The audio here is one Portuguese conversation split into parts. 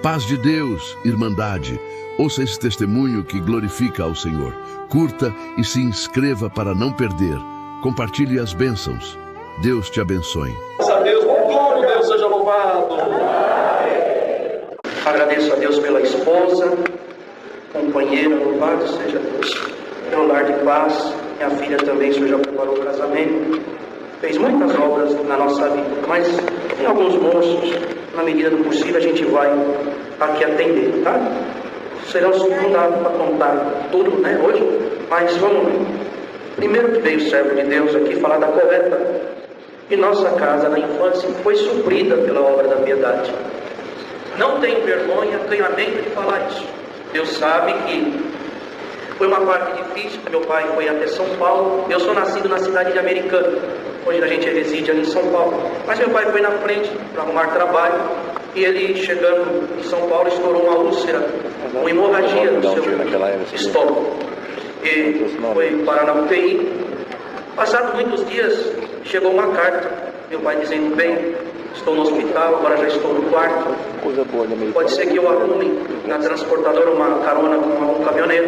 Paz de Deus, irmandade. Ouça esse testemunho que glorifica ao Senhor. Curta e se inscreva para não perder. Compartilhe as bênçãos. Deus te abençoe. Graças a Deus, bom glória, Deus seja louvado. Agradeço a Deus pela esposa, companheira, louvado seja Deus. Pelo lar de paz, minha filha também, o Senhor já preparou o casamento. Fez muitas obras na nossa vida, mas tem alguns moços, na medida do possível, a gente vai aqui atender, tá? Serão não dá para contar tudo, né, hoje, mas vamos lá. Primeiro que veio o servo de Deus aqui falar da coleta. E nossa casa na infância foi suprida pela obra da piedade. Não tenho vergonha, canhamento de falar isso. Deus sabe que foi uma parte difícil, meu pai foi até São Paulo. Eu sou nascido na cidade de Americana. Hoje a gente reside ali em São Paulo. Mas meu pai foi na frente para arrumar trabalho. E ele, chegando em São Paulo, estourou uma úlcera, uma hemorragia no seu estômago. E foi parar na UTI. Passados muitos dias, chegou uma carta. Meu pai dizendo, bem, estou no hospital, agora já estou no quarto. Pode ser que eu arrume na transportadora uma carona com um caminhoneiro.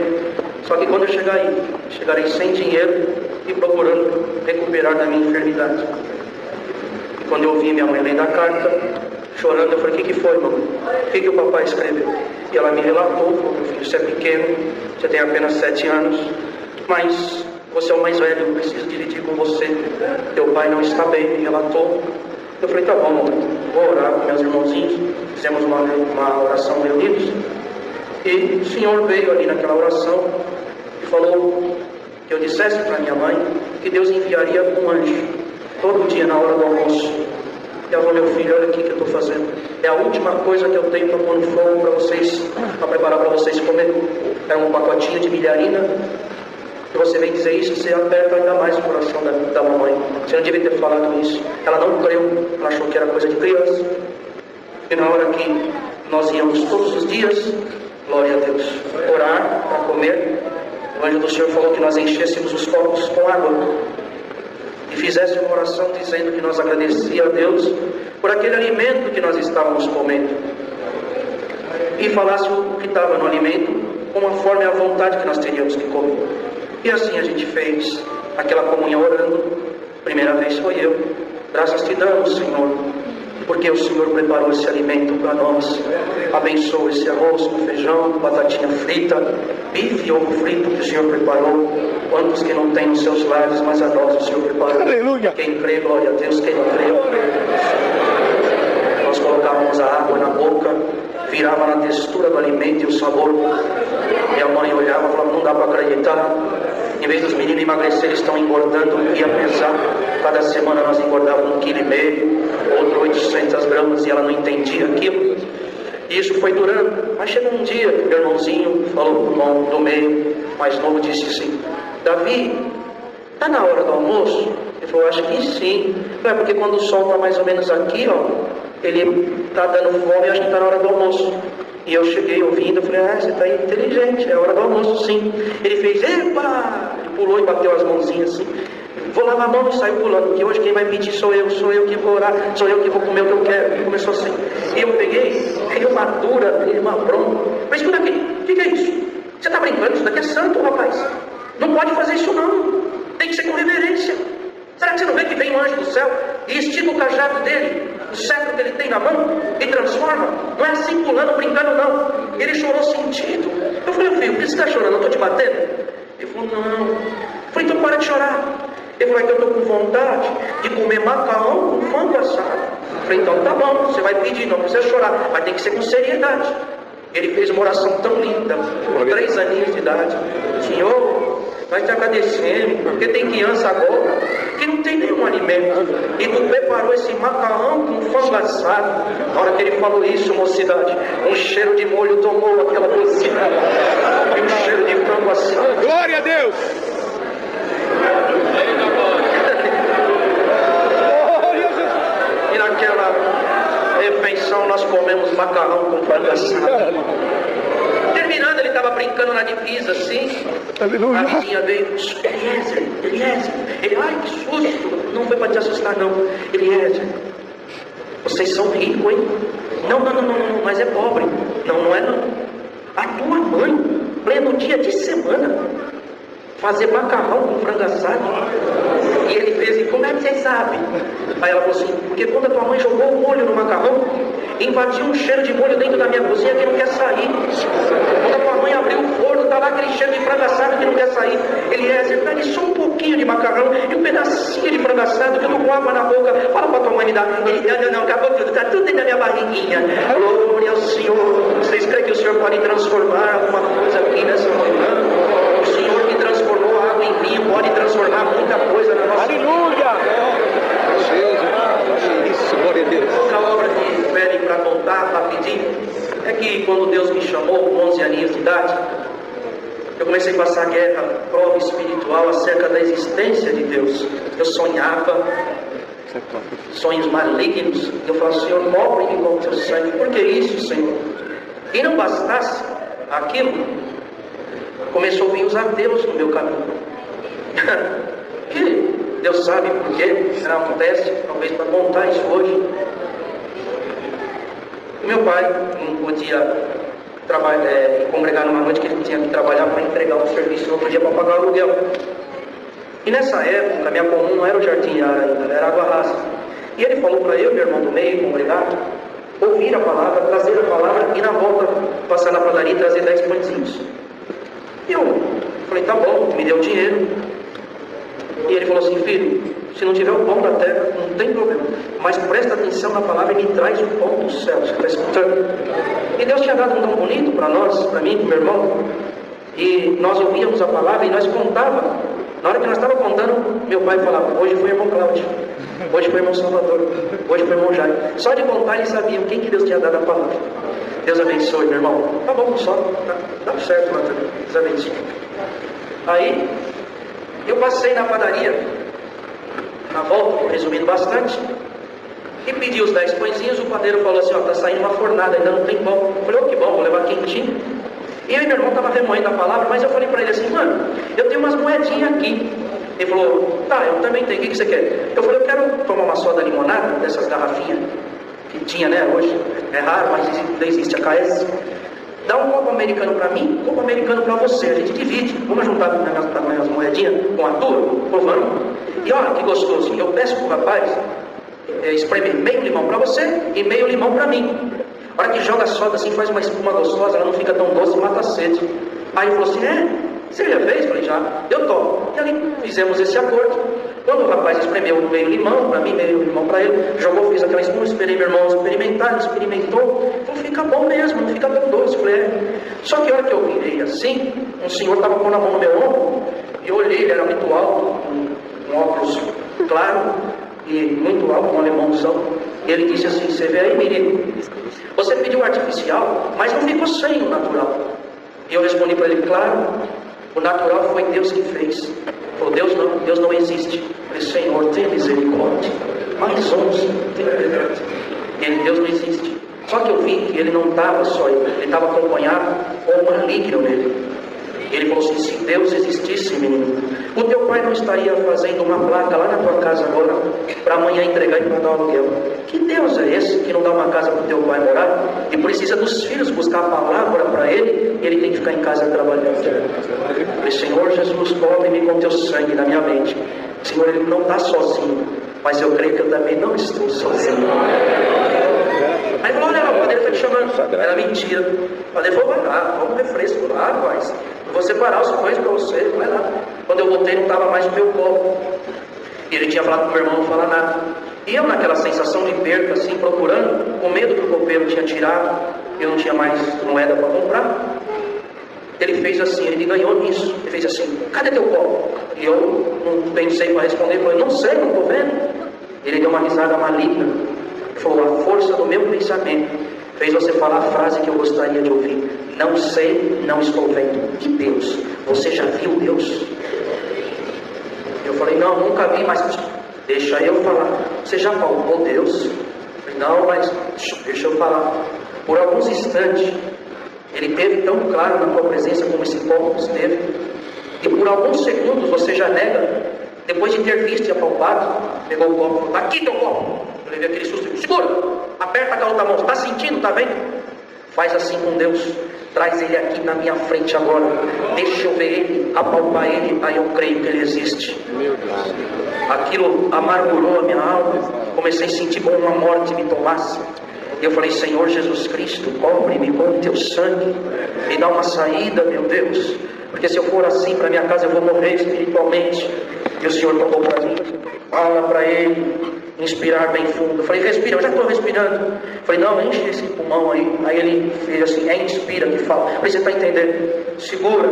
Só que quando eu chegar aí, chegarei sem dinheiro e procurando recuperar da minha enfermidade. E quando eu ouvi minha mãe lendo a carta, chorando, eu falei, o que foi, mamãe? O que o papai escreveu? E ela me relatou, falou, meu filho, você é pequeno, você tem apenas 7 anos, mas você é o mais velho, eu preciso dividir com você. Teu pai não está bem, me relatou. Eu falei, tá bom, mamãe, vou orar com meus irmãozinhos. Fizemos uma oração reunidos. E o Senhor veio ali naquela oração e falou que eu dissesse para minha mãe que Deus enviaria um anjo todo dia na hora do almoço. E ela falou, meu filho, olha aqui que eu estou fazendo. É a última coisa que eu tenho para pôr no fogo para vocês, para preparar para vocês comer. É um pacotinho de milharina. E você vem dizer isso, você aperta ainda mais o coração da mamãe. Você não devia ter falado isso. Ela não creu, ela achou que era coisa de criança. E na hora que nós íamos todos os dias, glória a Deus, orar para comer, o anjo do Senhor falou que nós enchêssemos os copos com água. E fizesse uma oração dizendo que nós agradecíamos a Deus por aquele alimento que nós estávamos comendo. E falasse o que estava no alimento, conforme a vontade que nós teríamos que comer. E assim a gente fez aquela comunhão orando. Primeira vez foi eu. Graças te damos, Senhor, porque o Senhor preparou esse alimento para nós. Abençoa esse arroz com feijão, batatinha frita, bife e ovo frito que o Senhor preparou. Quantos que não têm nos seus lares, mas a nós o Senhor preparou. Aleluia. Quem crê, glória a Deus. Quem não crê, eu creio. Nós colocávamos a água na boca, virava na textura do alimento e o sabor. Minha mãe olhava e falava, não dá para acreditar. Em vez dos meninos emagrecer, eles estão engordando. Ia pesar. Cada semana nós engordávamos 1,5 kg, outro 800 gramas, e ela não entendia aquilo. E isso foi durando. Mas chegou um dia que meu irmãozinho falou para o irmão do meio, mais novo, disse assim, Davi, está na hora do almoço? Ele falou, acho que sim. É porque quando o sol está mais ou menos aqui, ó, ele está dando fome, acho que está na hora do almoço. E eu cheguei ouvindo, falei, você está inteligente, é a hora do almoço, sim. Ele fez, epa! Ele pulou e bateu as mãozinhas assim. Vou lavar a mão e saiu pulando, porque hoje quem vai pedir sou eu que vou orar, sou eu que vou comer o que eu quero. E começou assim. E eu peguei uma dura, uma bronca. Mas escuta aqui, o que é isso? Você está brincando? Isso daqui é santo, rapaz. Não pode fazer isso não. Tem que ser com reverência. Será que você não vê que vem um anjo do céu e estica o cajado dele, o cetro que ele tem na mão, e transforma? Não é assim pulando, brincando não. Ele chorou sentido. Eu falei, filho, por que você está chorando? Eu estou te batendo? Ele falou, não. Eu falei, então para de chorar. Ele falou, que eu estou com vontade de comer macarrão com frango assado. Eu falei, então tá bom, você vai pedir, não precisa chorar, mas tem que ser com seriedade. Ele fez uma oração tão linda, com 3 aninhos de idade. Senhor, nós te agradecemos, porque tem criança agora que não tem nenhum alimento. E tu preparou esse macarrão com frango assado. Na hora que ele falou isso, mocidade, um cheiro de molho tomou aquela cozinha. E um cheiro de frango assado. Glória a Deus! E naquela refeição nós comemos macarrão com frango assado. Terminando, ele estava brincando na divisa assim. Aleluia. A vizinha veio, Eliezer. Ele, ai que susto. Não foi para te assustar não. Eliezer, Vocês são ricos, hein? Não, mas é pobre. Não é não. A tua mãe, pleno dia de semana, fazer macarrão com frango assado. E ele fez assim, como é que você sabe? Aí ela falou assim, porque quando a tua mãe jogou o molho no macarrão, invadiu um cheiro de molho dentro da minha cozinha que não quer sair. Quando a tua mãe abriu o forno, tá lá aquele cheiro de frango assado que não quer sair. Ele pede só um pouquinho de macarrão e um pedacinho de frango assado que eu tô com água na boca. Fala pra tua mãe me dar. Ele, não, acabou tudo, tá tudo dentro da minha barriguinha. Glória ao Senhor. Vocês creem que o Senhor pode transformar alguma coisa aqui nessa manhã? O Senhor que transformou a água em vinho pode transformar muita coisa na nossa vida. Aleluia! Isso, glória a Deus. Outra obra que pedem para contar rapidinho é que quando Deus me chamou com 11 aninhos de idade, eu comecei a passar guerra, prova espiritual acerca da existência de Deus. Eu sonhava sonhos malignos. Eu falava, Senhor, cobre-me com o teu sangue. Por que isso, Senhor? E não bastasse aquilo, começou a vir os ateus no meu caminho. Que Deus sabe por que não acontece, talvez para contar isso hoje. Meu pai não podia congregar numa noite que ele tinha que trabalhar para entregar um serviço no outro dia para pagar o aluguel. E nessa época, a minha comum não era o Jardim Yara ainda, era Água Rasa. E ele falou para eu, meu irmão do meio, congregar, ouvir a palavra, trazer a palavra e na volta passar na padaria e trazer 10 pãezinhos. E eu falei, tá bom, me deu dinheiro. E ele falou assim, filho, se não tiver o pão da terra, não tem problema, mas presta atenção na palavra e me traz o pão do céu. Você está escutando? E Deus tinha dado um dom bonito para nós, para mim, para o meu irmão. E nós ouvíamos a palavra e nós contávamos. Na hora que nós estávamos contando, meu pai falava, hoje foi o irmão Cláudio, hoje foi o irmão Salvador, hoje foi o irmão Jair. Só de contar eles sabiam quem que Deus tinha dado a palavra. Deus abençoe, meu irmão. Tá bom, só, tá certo lá também. Deus abençoe. Aí, eu passei na padaria, na volta, resumindo bastante, e pedi os 10 pãezinhos. O padeiro falou assim, tá saindo uma fornada, ainda não tem pão. Eu falei, que bom, vou levar quentinho. E aí meu irmão estava remoendo a palavra, mas eu falei para ele assim, mano, eu tenho umas moedinhas aqui. Ele falou, tá, eu também tenho, o que você quer? Eu falei, eu quero tomar uma soda limonada, dessas garrafinhas, que tinha, né, hoje, é raro, mas ainda existe a KS. Dá um copo americano para mim, um copo americano para você, a gente divide, vamos juntar as moedinhas com a tua? Vamos. E olha que gostoso, eu peço pro rapaz, espremer meio limão para você e meio limão para mim. A hora que joga a soda assim, faz uma espuma gostosa, ela não fica tão doce e mata a sede. Aí ele falou assim, você já fez? Eu falei, já, eu topo. E ali fizemos esse acordo. Quando o rapaz espremeu meio limão para mim, meio limão para ele, jogou, fez aquela espuma, esperei meu irmão experimentar, ele experimentou. Falei, fica bom mesmo, não fica tão doce. Eu falei, Só que a hora que eu virei assim, um senhor estava pondo a mão no meu ombro, e eu olhei, ele era muito alto, um óculos claro, e muito alto, um alemãozão. E ele disse assim, você vê aí, menino, você pediu artificial, mas não ficou sem o natural. E eu respondi para ele, claro, o natural foi Deus que fez. Ele falou, Deus não existe. Eu falei, Senhor, tenha misericórdia. Mais 11, tenha misericórdia. Deus não existe. Só que eu vi que ele não estava só, ele estava acompanhado com um maligno nele. Ele falou assim, se Deus existisse, menino, o teu pai não estaria fazendo uma placa lá na tua casa agora, para amanhã entregar e pagar o aluguel. Que Deus é esse que não dá uma casa para o teu pai morar e precisa dos filhos buscar a palavra para ele e ele tem que ficar em casa trabalhando? Eu falei, Senhor Jesus, cobre-me com teu sangue na minha mente. Senhor, ele não está sozinho, mas eu creio que eu também não estou sozinho. Aí falou, olha, o padeiro está te chamando. Era mentira. O padeiro falou, vai lá, toma um refresco lá, rapaz. Eu vou separar os pães para você, vai lá. Quando eu voltei, não estava mais no meu copo. E ele tinha falado para o meu irmão não falar nada. E eu, naquela sensação de perda, assim, procurando, com medo que o copeiro tinha tirado, eu não tinha mais moeda para comprar. Ele fez assim, ele me ganhou nisso. Ele fez assim, cadê teu copo? E eu não pensei para responder, falei, não sei, não estou vendo. Ele deu uma risada maligna. Ele falou, a força do meu pensamento fez você falar a frase que eu gostaria de ouvir. Não sei, não estou vendo. E Deus? Você já viu Deus? Eu falei, não, nunca vi, mas deixa eu falar. Você já palpou Deus? Eu falei, não, mas deixa eu falar. Por alguns instantes, ele teve tão claro na tua presença como esse copo esteve. E por alguns segundos você já nega, depois de ter visto e apalpado, pegou o copo e falou, aqui teu copo. Eu levei aquele susto. Segura! Aperta aquela outra mão. Está sentindo? Está vendo? Faz assim com Deus. Traz ele aqui na minha frente agora. Deixa eu ver ele, apalpar ele. Aí eu creio que ele existe. Aquilo amargurou a minha alma. Comecei a sentir como uma morte me tomasse. E eu falei: Senhor Jesus Cristo, cobre-me com o teu sangue. Me dá uma saída, meu Deus. Porque se eu for assim para minha casa, eu vou morrer espiritualmente. E o Senhor falou para mim: fala para ele inspirar bem fundo. Eu falei: respira, eu já estou respirando. Eu falei: não, enche esse pulmão aí. Aí ele fez assim: é inspira que fala. Eu falei: você está entendendo? Segura,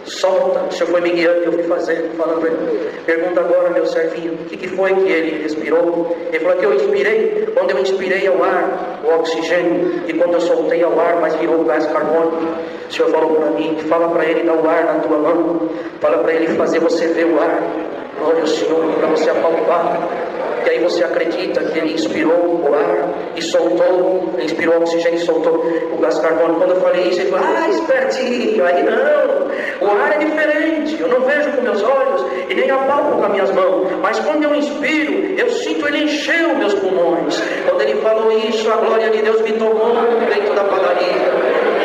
solta. O Senhor foi me guiando e eu fui fazendo, falando para ele. Pergunta agora, meu servinho, o que foi que ele respirou? Ele falou que eu inspirei. Quando eu inspirei ao ar, o oxigênio, e quando eu soltei ao ar, mas virou gás carbônico. O Senhor falou para mim: fala para ele dar o ar na tua mão. Fala para ele fazer você ver o ar. Glória ao Senhor, para você apalpar. E aí você acredita que ele inspirou o ar e soltou, inspirou o oxigênio e soltou o gás carbônico. Quando eu falei isso, ele falou: espertinho, aí não, o ar é diferente, eu não vejo com meus olhos e nem apalpo com as minhas mãos, mas quando eu inspiro, eu sinto ele encher os meus pulmões. Quando ele falou isso, a glória de Deus me tomou dentro da padaria,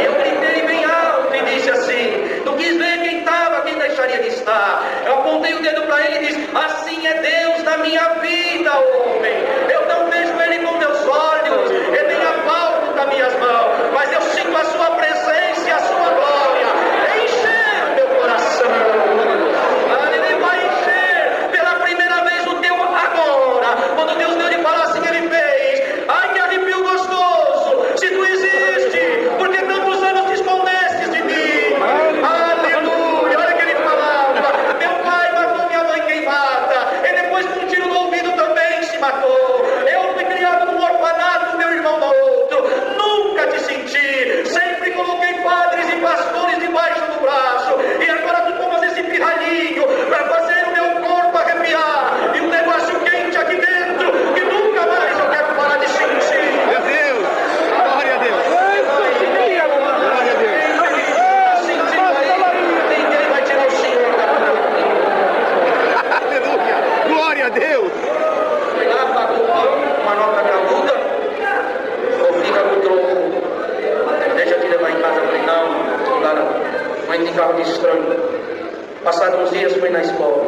e eu gritei bem alto e disse assim: não quis ver quem estava, quem deixaria de estar. Eu apontei o dedo para ele e disse: assim é Deus na minha vida, homem. Eu não vejo ele com meus olhos, eu nem apalpo com as minhas mãos, mas eu sinto a sua presença e a sua glória encher meu coração. Ele vai encher pela primeira vez o teu agora. Quando Deus deu de falar assim, ele fez: ai, que arrepio gostoso, se tu existe, porque tantos anos te escondestes de mim. Aleluia. Olha que ele falava: meu pai matou minha mãe queimada, e depois com um tiro no ouvido também se matou. Eu fui criado num orfanato, meu irmão do outro. Nunca te senti. Sempre coloquei padres e pastores debaixo do braço. E agora tu tomas esse pirralhinho para fazer o meu corpo arrepiar. E um negócio quente aqui dentro que nunca mais eu quero parar de sentir. Meu Deus! Glória a Deus! Glória a Deus! Ninguém vai tirar o Senhor da minha. Aleluia! Glória a Deus! Fui lá, pagou uma nota graúda, ou fica com o troco, deixa eu te levar em casa. Eu falei: não, cara, mãe tem carro de estranho. Passados uns dias, fui na escola.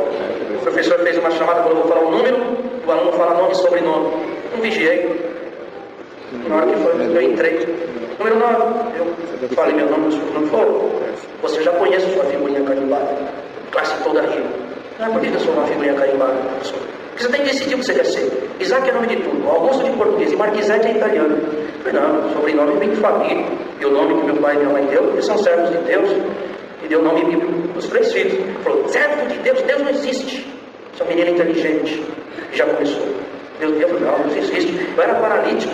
O professor fez uma chamada, falou: vou falar o número, o aluno fala nome e sobrenome. Não vigiei. Na hora que foi, eu entrei. Número 9, eu falei meu nome, não falou: você já conhece sua figurinha carimbada? Classe toda riu. Ah, por que eu sou uma figurinha carimbada, professor? Porque você tem que decidir o que você quer ser. Isaac é nome de tudo, Augusto de português e Marquisete é italiano. Eu falei: não, sobrenome vem de família. E o nome que meu pai e minha mãe deu, eles são servos de Deus. E deu o nome bíblico dos 3 filhos. Ele falou: servo de Deus, Deus não existe. Sou menino inteligente. E já começou. Deus, não existe. Eu era paralítico.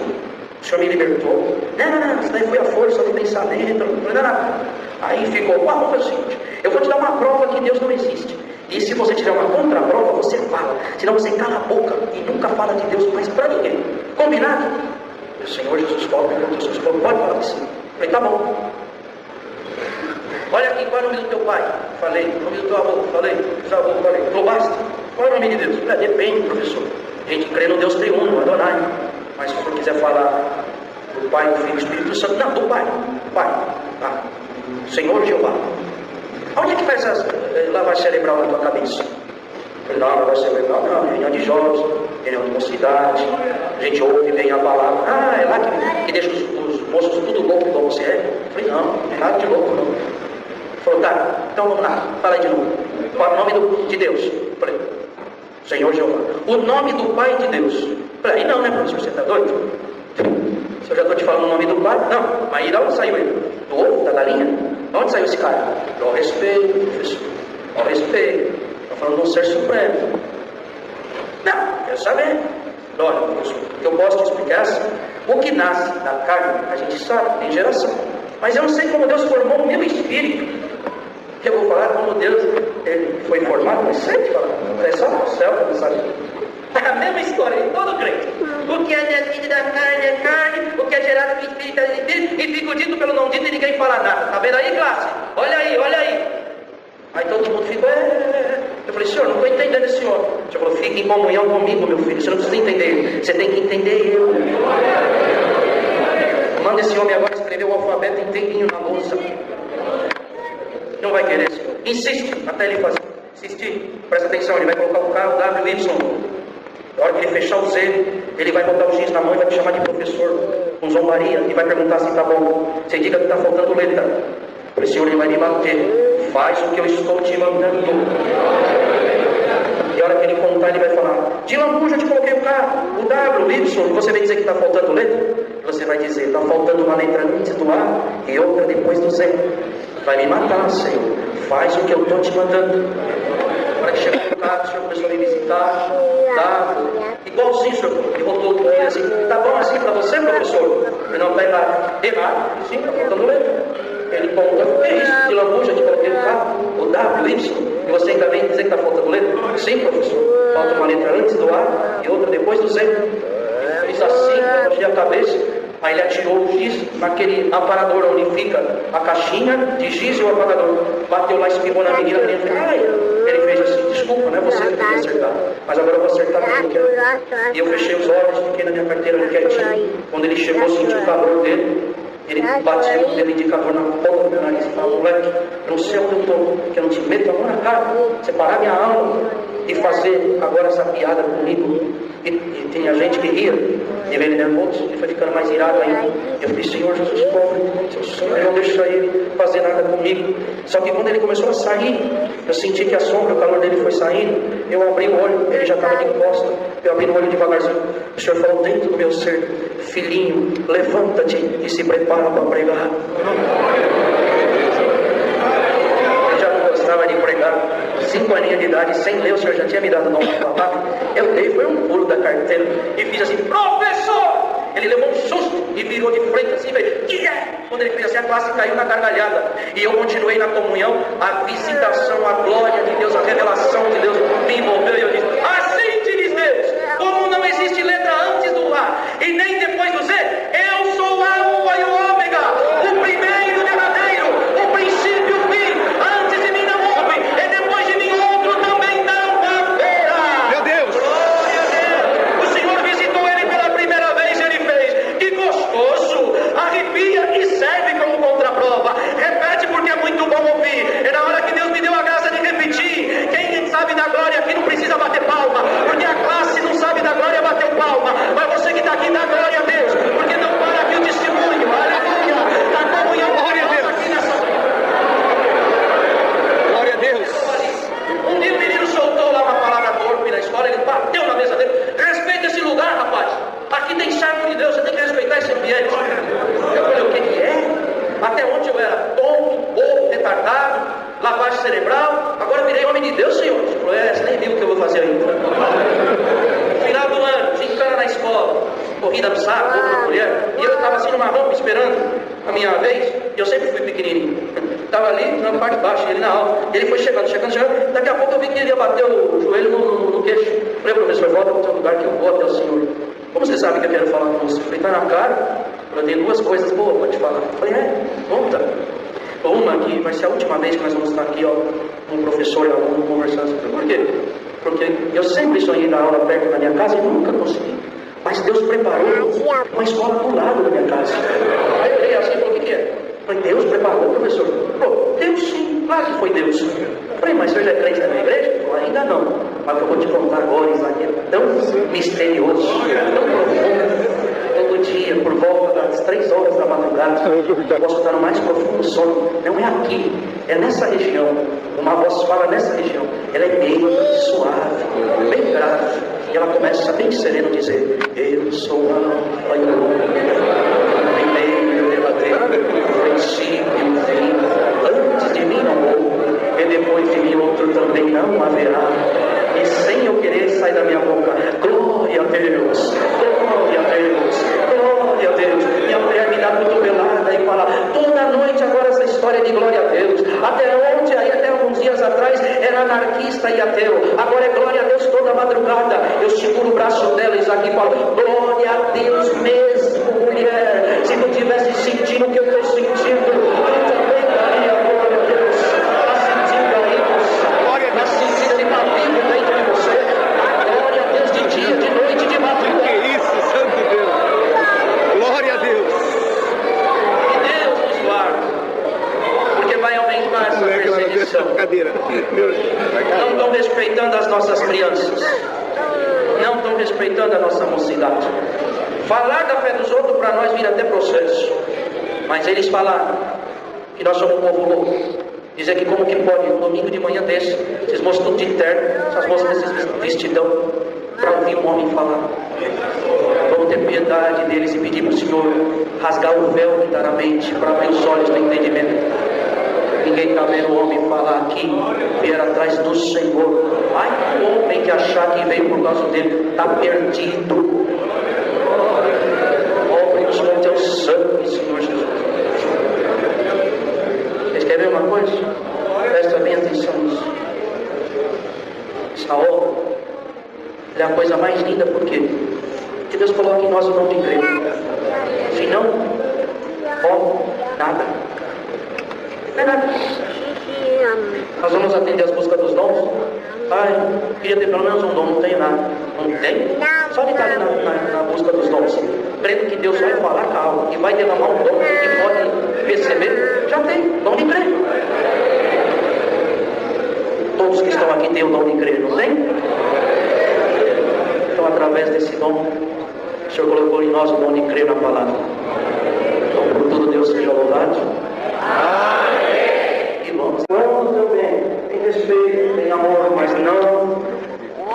O Senhor me libertou. Não, isso daí foi a força do pensamento. Não. Aí ficou: vamos fazer o seguinte: eu vou te dar uma prova que Deus não existe. E se você tiver uma contraprova, você fala. Senão você cala a boca e nunca fala de Deus mais para ninguém. Combinado? O Senhor Jesus pobre, Jesus pobre, pode falar assim. Eu falei: tá bom. Olha aqui, qual é o nome do teu pai? Falei. O nome do teu avô? Falei. Dos avôs? Falei. Falou: basta. Qual é o nome de Deus? Depende, professor. A gente crê no Deus triuno, Adonai. Mas se você quiser falar do Pai, do Filho e do Espírito Santo, não, do Pai. Pai. Tá. Senhor Jeová. Onde é que faz essa lavagem cerebral na tua cabeça? Eu falei: não, lavagem cerebral não, reunião de jovens, reunião de mocidade, a gente ouve bem a palavra. Ah, é lá que deixa os moços tudo louco igual você é? Eu falei: não, não é nada de louco não. Ele falou: tá, então vamos lá, fala aí de novo. Qual é o nome de Deus? Eu falei: Senhor Jeová. O nome do Pai de Deus? Eu falei: aí não, né, professor, você está doido? Se eu já estou te falando o nome do Pai, não, mas aí de onde saiu ele? Do ovo, da galinha? De onde saiu esse cara? Ao respeito, professor, ao respeito. Estou falando de um ser supremo. Não, quero saber. Olha, professor, o que eu posso te explicar é assim: o que nasce da carne, a gente sabe, tem geração. Mas eu não sei como Deus formou o meu espírito. Que eu vou falar como Deus ele foi formado, mas sei te falar. É só no céu para não saber. A mesma história em todo crente. O que é nascido da carne é carne, o que é gerado do espírito é espírito, e fica dito pelo não dito e ninguém fala nada. Tá vendo aí, classe? Olha aí. Aí todo mundo ficou: Eu falei: senhor, não estou entendendo esse homem. O senhor falou: fica fica em comunhão comigo, meu filho. Você não precisa entender, você tem que entender eu. Manda esse homem agora escrever o alfabeto inteirinho na lousa. Não vai querer, senhor. Insiste até ele fazer. Insistir. Presta atenção, ele vai colocar o K, o W, o Y. Na hora que ele fechar o Z, ele vai botar o X na mão e vai te chamar de professor, com zombaria, e vai perguntar se tá bom. Você diga que tá faltando letra. O senhor, ele vai me bater. Faz o que eu estou te mandando. E a hora que ele contar, ele vai falar: de lambuja eu te coloquei o K, o W, o Y. E você vai dizer que tá faltando letra? Você vai dizer: tá faltando uma letra antes do A e outra depois do Z. Vai me matar, Senhor. Faz o que eu estou te mandando. Na hora que chegou no carro, o senhor começou a me visitar. Tá? Igualzinho, senhor. Ele voltou do dia assim: tá bom assim para você, professor? Ele não tá errado. Errado? Sim, tá faltando letra. Ele conta: o que é isso? De lambuja, te coloquei o K, o W, o Y. E você ainda vem dizer que tá faltando letra? Sim, professor. Falta uma letra antes do A e outra depois do Z. Ele fez assim, baixei a cabeça. Aí ele atirou o giz naquele aparador onde fica a caixinha de giz e o apagador. Bateu lá, espirrou na menina, ele fez: ai. Ele fez assim: desculpa, não é você que tem que acertar, mas agora eu vou acertar porque eu quero. E eu fechei os olhos, fiquei na minha carteira ali quietinho. Quando ele chegou, senti o calor dele. Ele batia com o dedo indicador na ponta do meu nariz e falava: moleque, eu não sei onde eu estou, que eu não te meto a mão na cara, separar minha alma e fazer agora essa piada comigo. E tinha gente que ria, e ele nervoso, ele foi ficando mais irado ainda. Eu falei: Senhor Jesus, pobre, seu Senhor, não deixa ele fazer nada comigo. Só que quando ele começou a sair, eu senti que a sombra, o calor dele foi saindo. Eu abri o olho, ele já estava de costa. Eu abri o olho devagarzinho. O Senhor falou dentro do meu ser: filhinho, levanta-te e se prepara para pregar. Eu já não gostava de pregar. 5 aninhos de idade, sem ler, o senhor já tinha me dado nome para palavra. Eu dei, foi um pulo da carteira e fiz assim: professor! Ele levou um susto e virou de frente assim, veio: que é? Quando ele fez assim, a classe caiu na gargalhada. E eu continuei na comunhão, a visitação, a glória de Deus, a revelação de Deus me envolveu. E eu disse: assim te diz Deus, como não existe letra antes do A e nem depois do Z, eu sou o Alfa e o Ômega, o primeiro e o derradeiro, o princípio e o fim. Antes de mim não houve, e depois de mim outro também não haverá. Meu Deus! Glória a Deus! O Senhor visitou ele pela primeira vez e ele fez: que gostoso! Arrepia e serve como contraprova. Repete, porque é muito bom ouvir. É na hora que Deus me deu a graça de repetir. Quem sabe da glória aqui não precisa bater palma, porque a classe não sabe da glória, bateu palma. Mas você que está aqui, dá glória a Deus, porque não para aqui o testemunho. Aleluia! Da comunhão. Glória a Deus! Aqui nessa... Glória a Deus! Um dia o menino soltou lá uma palavra torpe na escola, ele bateu na mesa dele: respeita esse lugar, rapaz. Aqui tem servo de Deus, você tem que respeitar esse ambiente. Eu falei: o que é? Até ontem eu era tonto, bobo, retardado, lavagem cerebral, agora virei homem de Deus, Senhor. Ele falou: você nem viu o que eu vou fazer ainda. Final do ano, ficando na escola, corrida do saco, outra mulher, e eu estava assim numa rampa esperando a minha vez, e eu sempre fui pequenininho. Estava ali na parte de baixo, ele na alta. Ele foi chegando. Daqui a pouco eu vi que ele ia bater o joelho no queixo. Eu falei: professor, volta para o seu lugar que eu vou até o senhor. Como você sabe que eu quero falar com você? Eu falei: está na cara. Eu tenho 2 coisas boas para te falar. Eu falei: conta. Uma que vai ser a última vez que nós vamos estar aqui, um professor e aluno conversando. Por quê? Porque eu sempre sonhei dar aula perto da minha casa e nunca consegui. Mas Deus preparou uma escola do lado da minha casa. Aí eu olhei assim e falei: o que é? Eu falei: Deus preparou, professor. Pô, Deus sim, claro que foi Deus. Eu falei: mas o senhor já é crente na minha igreja? Eu falei: ainda não. Mas eu vou te contar agora, Isaac, é tão misterioso, tão profundo. Todo dia, por volta das 3 horas da madrugada, eu posso estar no mais profundo sono. Não é aqui, é nessa região. Uma voz fala nessa região. Ela é bem suave, bem grave. E ela começa bem sereno a dizer: eu sou o Alfa e o Ômega, o primeiro e o derradeiro, o princípio e o fim. Antes de mim não houve, e depois de mim outro também não haverá. E sem eu querer sai da minha boca: glória a Deus, glória a Deus, glória a Deus. E a mulher me dá cotovelada e fala: toda noite agora essa história de glória a Deus. Até ontem, aí até alguns dias atrás, era anarquista e ateu. Agora é glória a Deus toda madrugada. Eu seguro o braço dela, Isaac, e falo: glória a Deus mesmo, mulher. Se não tivesse sentindo o que eu estou sentindo, eu também daria glória a Deus. Está sentindo aí, está sentindo, ele está vivo dentro de você. A glória honrar essa perseguição. Não estão respeitando as nossas crianças. Não estão respeitando a nossa mocidade. Falar da fé dos outros para nós vira até processo. Mas eles falaram que nós somos um povo louco. Dizer que como que pode, um domingo de manhã desse, esses moços tudo de terno, essas moças desses vestidão, para ouvir um homem falar. Vamos ter piedade deles e pedir para o Senhor rasgar o véu que está na mente, para abrir os olhos do entendimento. Ninguém está vendo o homem falar aqui, vier atrás do Senhor. Ai, o homem que achar que veio por causa dele, está perdido. Homem dos montes é o sangue, Senhor Jesus. Vocês querem ver uma coisa? Presta bem atenção nisso. Essa obra é a coisa mais linda, por quê? Porque Deus coloca em nós o dom de crer. Se não, nada. Não é nada. Nós vamos atender as buscas dos dons. Ai, queria ter pelo menos um dom, não tenho nada. Não tem? Só de estar ali na busca dos dons, crendo que Deus vai falar calma e vai derramar um dom que pode receber, já tem, dom de crer. Todos que estão aqui têm o dom de crer, não tem? Então, através desse dom, o Senhor colocou em nós o dom de crer na palavra. Então, por tudo, Deus seja louvado. Amém. Irmãos, vamos também, tem respeito, tem amor, mas não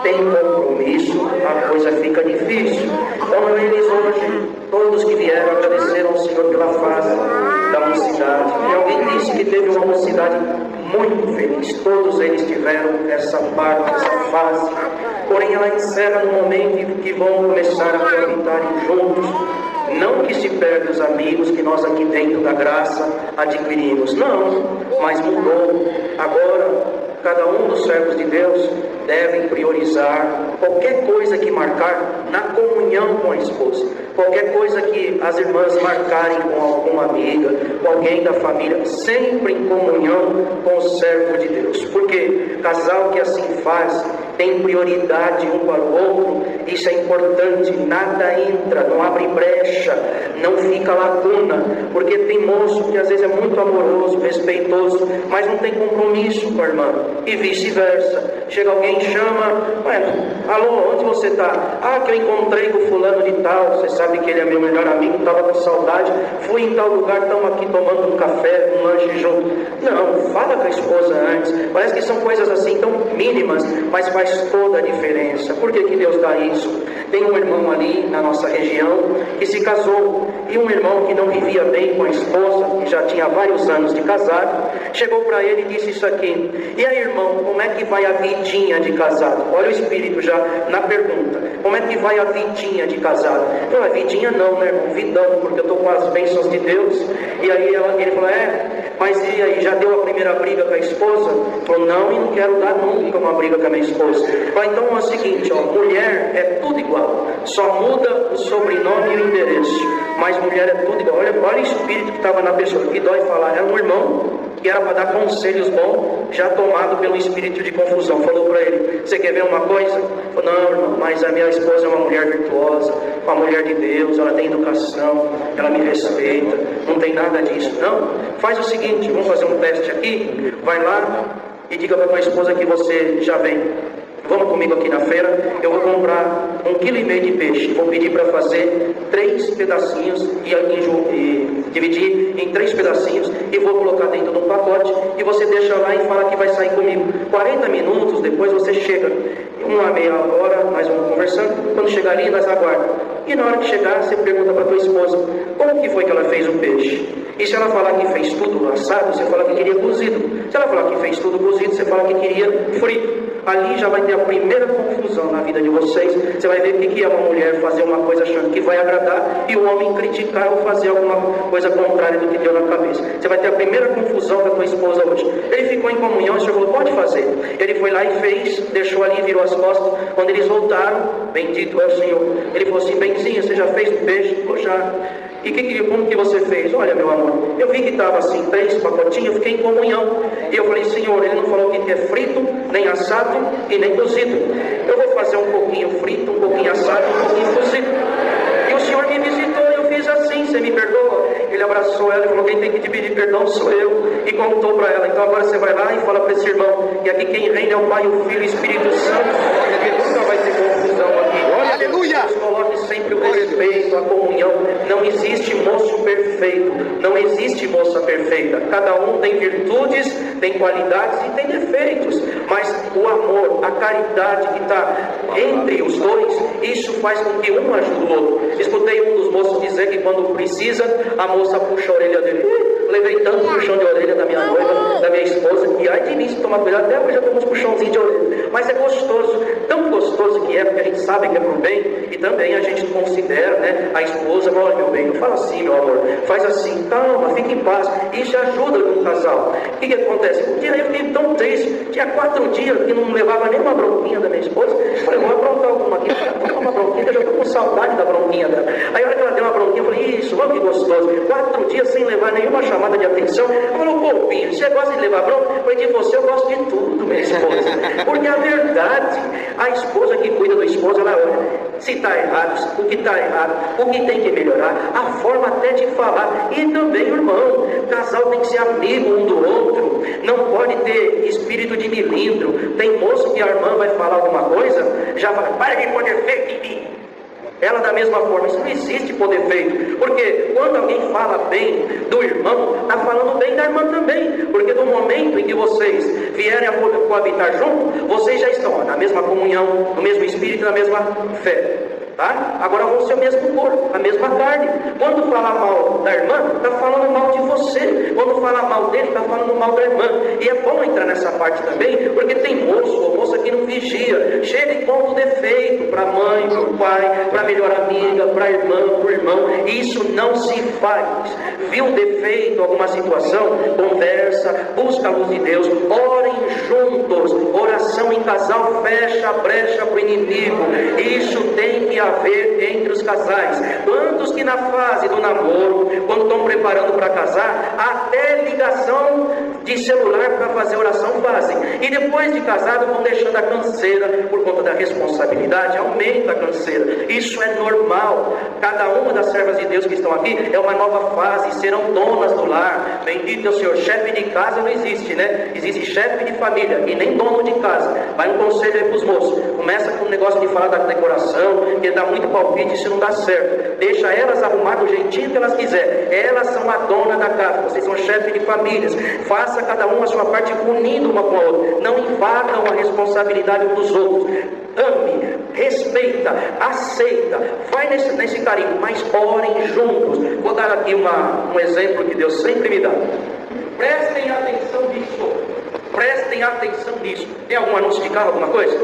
tem compromisso, a coisa fica difícil. Então, eles hoje, todos que vieram, agradeceram ao Senhor pela fase da mocidade. E alguém disse que teve uma mocidade muito feliz. Todos eles tiveram essa parte, essa fase. Porém, ela encerra no momento em que vão começar a habitar juntos. Não que se perde os amigos que nós aqui dentro da graça adquirimos. Não, mas mudou. Agora, cada um dos servos de Deus devem priorizar qualquer coisa que marcar na comunhão com a esposa. Qualquer coisa que as irmãs marcarem com alguma amiga, com alguém da família, sempre em comunhão com o servo de Deus. Porque casal que assim faz, tem prioridade um para o outro, isso é importante, nada entra, não abre brecha, não fica lacuna, porque tem moço que às vezes é muito amoroso, respeitoso, mas não tem compromisso com a irmã, e vice-versa. Chega alguém e chama, alô, onde você está? Ah, que eu encontrei com fulano de tal, você sabe que ele é meu melhor amigo, estava com saudade, fui em tal lugar, estamos aqui tomando um café, um lanche junto. Não, fala com a esposa antes. Parece que são coisas assim tão mínimas, mas faz toda a diferença. Por que que Deus dá isso? Tem um irmão ali na nossa região que se casou, e um irmão que não vivia bem com a esposa, que já tinha vários anos de casado, chegou para ele e disse isso aqui: e aí, irmão, como é que vai a vidinha de casado? Olha o espírito já na pergunta: como é que vai a vidinha de casado? Não, a vidinha não, né, irmão? Vidão, porque eu estou com as bênçãos de Deus. E aí ele falou: mas e aí, já deu a primeira briga com a esposa? Falou: não, e não quero dar nunca uma briga com a minha esposa. Falou: então é o seguinte, mulher é tudo igual, só muda o sobrenome e o endereço, mas mulher é tudo igual. Olha o espírito que estava na pessoa, que dói falar. Era um irmão que era para dar conselhos bons, já tomado pelo espírito de confusão. Falou para ele: você quer ver uma coisa? Falou: não, irmão, mas a minha esposa é uma mulher virtuosa, uma mulher de Deus, ela tem educação, ela me respeita, não tem nada disso. Não, faz o seguinte, vamos fazer um teste aqui, vai lá e diga para tua esposa que você já vem. Vamos comigo aqui na feira, eu vou comprar 1,5 kg de peixe, vou pedir para fazer 3 pedacinhos e dividir em 3 pedacinhos e vou colocar dentro de um pacote, e você deixa lá e fala que vai sair comigo. 40 minutos depois você chega, uma meia hora nós vamos conversando, quando chegar ali nós aguardamos, e na hora que chegar você pergunta para tua esposa como que foi que ela fez o peixe. E se ela falar que fez tudo assado, você fala que queria cozido. Se ela falar que fez tudo cozido, você fala que queria frito. Ali já vai ter a primeira confusão na vida de vocês. Você vai ver o que é uma mulher fazer uma coisa achando que vai agradar e o homem criticar ou fazer alguma coisa contrária do que deu na cabeça. Você vai ter a primeira confusão com a tua esposa hoje. Ele ficou em comunhão e o Senhor falou: pode fazer. Ele foi lá e fez, deixou ali, virou as costas. Quando eles voltaram, bendito é o Senhor, ele falou assim: benzinho, você já fez o peixe? Falou: já. E como que você fez? Olha, meu amor, eu vi que estava assim, 3 pacotinhos, eu fiquei em comunhão. E eu falei: Senhor, ele não falou que é frito, nem assado e nem cozido. Eu vou fazer um pouquinho frito, um pouquinho assado, um pouquinho cozido. E o Senhor me visitou e eu fiz assim, você me perdoa? Ele abraçou ela e falou: quem tem que te pedir perdão sou eu. E contou para ela: então agora você vai lá e fala para esse irmão que aqui quem reina é o Pai, o Filho e o Espírito Santo. Porque nunca vai ter confusão aqui. Aleluia! Coloque sempre o respeito, a comunhão. Não existe moço perfeito, não existe moça perfeita. Cada um tem virtudes, tem qualidades e tem defeitos. Mas o amor, a caridade que está entre os dois, isso faz com que um ajude o outro. Escutei um dos moços dizer que quando precisa, a moça puxa a orelha dele. Levei tanto puxão de orelha da minha noiva, da minha esposa, e ai de mim se tomar cuidado, até hoje já temos puxãozinho de orelha. Mas é gostoso, tão gostoso que é, porque a gente sabe que é pro bem, e também a gente considera, né, a esposa: olha meu bem, não fala assim meu amor, faz assim, calma, fique em paz. Isso ajuda no casal. O que acontece? Um dia eu fiquei tão triste, tinha 4 dias que não levava nenhuma bronquinha da minha esposa. Eu falei: vou aprontar alguma aqui, vou tomar uma bronquinha, eu já estou com saudade da bronquinha dela. Aí a hora que ela deu uma bronquinha, eu falei: isso, olha que gostoso, 4 dias sem levar nenhuma chamada de atenção. Ela falou: pô, filho, você gosta de levar bronca? Eu falei: de você eu gosto de tudo, minha esposa. Porque a verdade, a esposa que cuida do esposo, ela olha se está errado, o que está errado, o que tem que melhorar, a forma até de falar. E também, irmão, casal tem que ser amigo um do outro, não pode ter espírito de milindro. Tem moço que a irmã vai falar alguma coisa, já vai: para de poder feito em mim. Ela da mesma forma. Isso não existe poder feito, porque quando alguém fala bem do irmão, está falando bem da irmã também, porque no momento em que vocês vierem a coabitar junto, vocês já estão na mesma comunhão, no mesmo espírito, na mesma fé. Tá? Agora vão ser o mesmo corpo, a mesma carne. Quando falar mal da irmã, está falando mal de você. Quando falar mal dele, está falando mal da irmã. E é bom entrar nessa parte também, porque tem moço ou moça que não vigia, chega e conta o defeito para a mãe, para o pai, para a melhor amiga, para a irmã, para o irmão. Isso não se faz. Viu um defeito, alguma situação, conversa, busca a luz de Deus, orem juntos. Oração em casal fecha a brecha para o inimigo. Isso tem que haver entre os casais. Quantos que na fase do namoro, quando estão preparando para casar, até ligação de celular para fazer oração fazem, e depois de casado vão deixando a canseira por conta da responsabilidade, aumenta a canseira. Isso é normal. Cada uma das servas de Deus que estão aqui é uma nova fase, serão donas do lar. Bendito é o Senhor. Chefe de casa não existe, né? Existe chefe de família e nem dono de casa. Vai um conselho aí para os moços: começa com o negócio de falar da decoração, que dá muito palpite, isso não dá certo. Deixa elas arrumar do jeitinho que elas quiserem. Elas são a dona da casa, vocês são chefe de famílias. Faça cada um a sua parte, unindo uma com a outra. Não invadam a responsabilidade um dos outros. Ame, respeita, aceita, vai nesse carinho, mas orem juntos. Vou dar aqui um exemplo que Deus sempre me dá. Prestem atenção nisso. Prestem atenção nisso. Tem algum anúncio de carro, alguma coisa?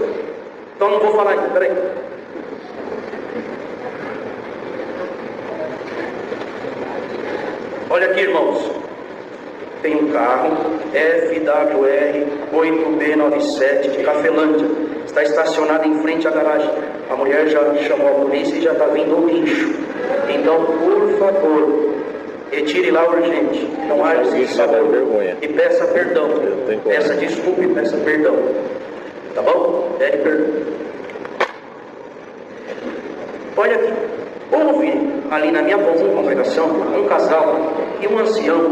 Então não vou falar ainda, peraí. Olha aqui, irmãos, tem um carro FWR 8B97 de Cafelândia, está estacionado em frente à garagem. A mulher já chamou a polícia e já está vindo o guincho. Então, por favor, retire lá urgente, não haja vergonha e peça perdão, peça desculpa e peça perdão, tá bom? Pede perdão. Olha aqui, houve ali na minha congregação um casal e um ancião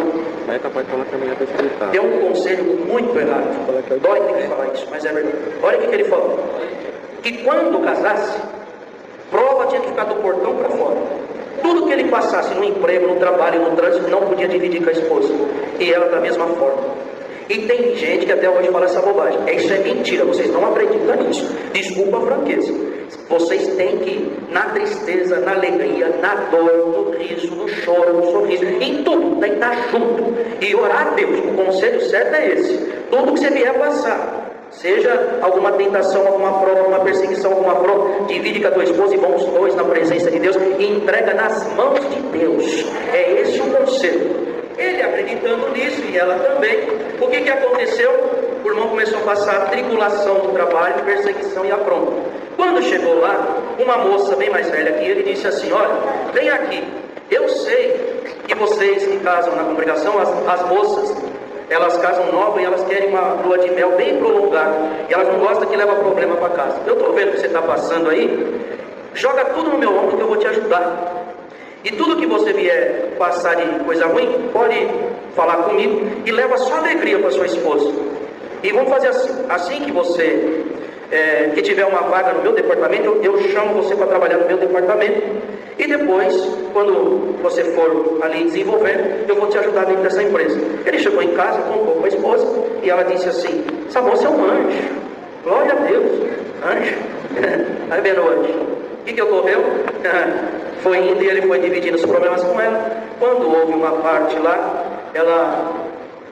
deu um conselho muito errado. Dói ter que falar isso, mas é verdade. Olha o que ele falou: que quando casasse, prova tinha que ficar do portão para fora. Tudo que ele passasse no emprego, no trabalho, no trânsito, não podia dividir com a esposa. E ela da mesma forma. E tem gente que até hoje fala essa bobagem. Isso é mentira, vocês não acreditam nisso. Desculpa a franqueza. Vocês têm que ir na tristeza, na alegria, na dor, no riso, no choro, no sorriso, em tudo, tem que estar junto e orar a Deus. O conselho certo é esse: tudo que você vier passar, seja alguma tentação, alguma prova, alguma perseguição, alguma prova, divide com a tua esposa e vão os dois na presença de Deus e entrega nas mãos de Deus. É esse o conselho. Ele acreditando nisso e ela também. O que aconteceu? O irmão começou a passar tribulação no trabalho, perseguição e afronta. Quando chegou lá, uma moça bem mais velha que ele disse assim: olha, vem aqui, eu sei que vocês que casam na congregação, as moças, elas casam novas e elas querem uma lua de mel bem prolongada, e elas não gostam que leva problema para casa. Eu estou vendo que você está passando aí, joga tudo no meu ombro que eu vou te ajudar. E tudo que você vier passar de coisa ruim, pode falar comigo e leva só alegria para sua esposa. E vamos fazer assim que você que tiver uma vaga no meu departamento, eu chamo você para trabalhar no meu departamento. E depois, quando você for ali desenvolver, eu vou te ajudar dentro dessa empresa. Ele chegou em casa, contou com a esposa, e ela disse assim: essa moça é um anjo. Glória a Deus, anjo. Aí vendo o anjo. O que ocorreu? Foi indo e ele foi dividindo os problemas com ela. Quando houve uma parte lá,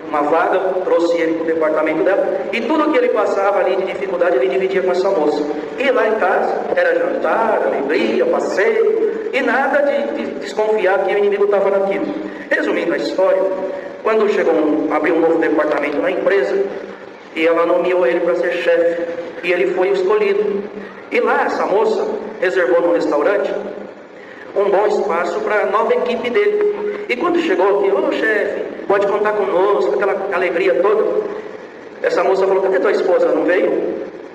uma vaga, trouxe ele para o departamento dela, e tudo que ele passava ali de dificuldade, ele dividia com essa moça. E lá em casa, era jantar, alegria, passeio, e nada de desconfiar que o inimigo estava naquilo. Resumindo a história, quando abriu um novo departamento na empresa, e ela nomeou ele para ser chefe, e ele foi escolhido. E lá, essa moça reservou no restaurante um bom espaço para a nova equipe dele. E quando chegou aqui: ô chefe, pode contar conosco, aquela alegria toda. Essa moça falou: cadê tua esposa, não veio?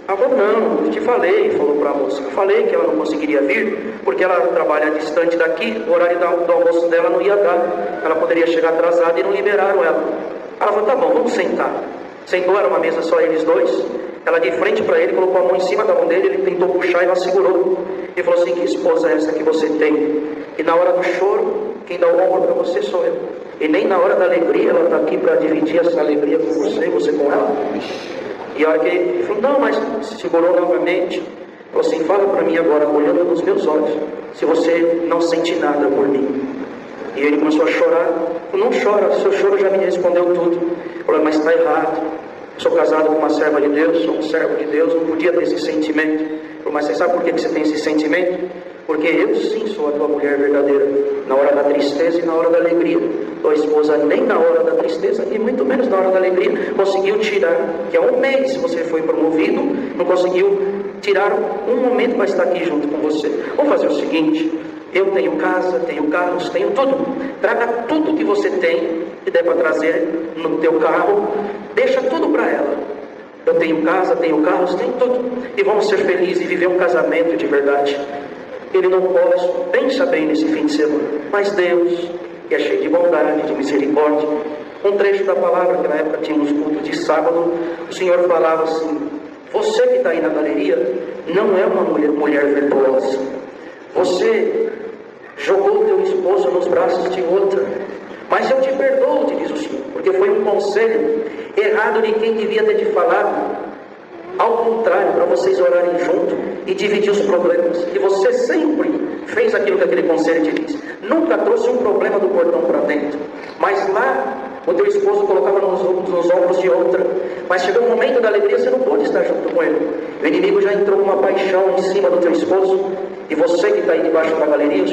Ela falou: não, eu te falei, falou para a moça. Eu falei que ela não conseguiria vir, porque ela trabalha distante daqui, o horário do almoço dela não ia dar. Ela poderia chegar atrasada e não liberaram ela. Ela falou: tá bom, vamos sentar. Sentou, era uma mesa só eles dois. Ela de frente para ele, colocou a mão em cima da mão dele, ele tentou puxar e ela segurou. E falou assim: que esposa é essa que você tem? E na hora do choro, quem dá o ombro para você sou eu. E nem na hora da alegria, ela está aqui para dividir essa alegria com você e você com ela. E a hora que ele falou: não, mas segurou novamente. Falou assim: fala para mim agora, olhando nos meus olhos, se você não sente nada por mim. E ele começou a chorar. Falou: não chora, seu choro já me respondeu tudo. Falou: mas está errado. Sou casado com uma serva de Deus, sou um servo de Deus, não podia ter esse sentimento. Mas você sabe por que você tem esse sentimento? Porque eu sim sou a tua mulher verdadeira, na hora da tristeza e na hora da alegria. Tua esposa nem na hora da tristeza e muito menos na hora da alegria conseguiu tirar, que há um mês você foi promovido, não conseguiu tirar um momento para estar aqui junto com você. Vamos fazer o seguinte: eu tenho casa, tenho carros, tenho tudo. Traga tudo que você tem, que der para trazer no teu carro, deixa tudo para ela. Eu tenho casa, tenho carros, tenho tudo. E vamos ser felizes e viver um casamento de verdade. Ele não pode, pensa bem nesse fim de semana. Mas Deus, que é cheio de bondade, de misericórdia, um trecho da palavra, que na época tínhamos culto de sábado, o Senhor falava assim: você que está aí na galeria, não é uma mulher virtuosa. Você jogou teu esposo nos braços de outra. Mas eu te perdoo, te diz o Senhor, porque foi um conselho errado de quem devia ter te falado. Ao contrário, para vocês orarem junto e dividir os problemas. E você sempre fez aquilo que aquele conselho te disse. Nunca trouxe um problema do portão para dentro. Mas lá, o teu esposo colocava nos ombros de outra. Mas chegou um momento da alegria, você não pôde estar junto com ele. O inimigo já entrou com uma paixão em cima do teu esposo. E você que está aí debaixo da galeria,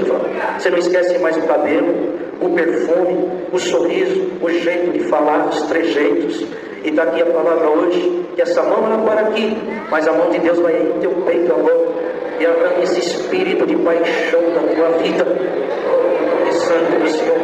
você não esquece mais o cabelo, o perfume, o sorriso, o jeito de falar, os trejeitos. E está aqui a palavra hoje, que essa mão ela para aqui, mas a mão de Deus vai em teu peito agora, e arranca esse espírito de paixão da tua vida. Oh, Santo do Senhor.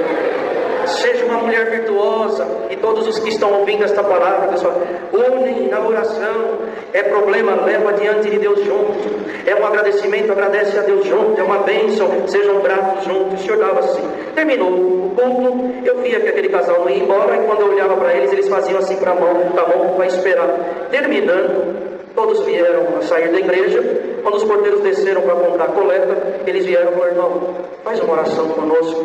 Seja uma mulher virtuosa, e todos os que estão ouvindo esta palavra, pessoal, unem na oração. É problema, leva diante de Deus junto. É um agradecimento, agradece a Deus junto. É uma bênção, sejam gratos juntos. O Senhor dava assim. Terminou o culto, eu via que aquele casal não ia embora, e quando eu olhava para eles, eles faziam assim para a mão: tá bom, vai esperar. Terminando, todos vieram a sair da igreja. Quando os porteiros desceram para comprar a coleta, eles vieram e falaram: irmão, faz uma oração conosco.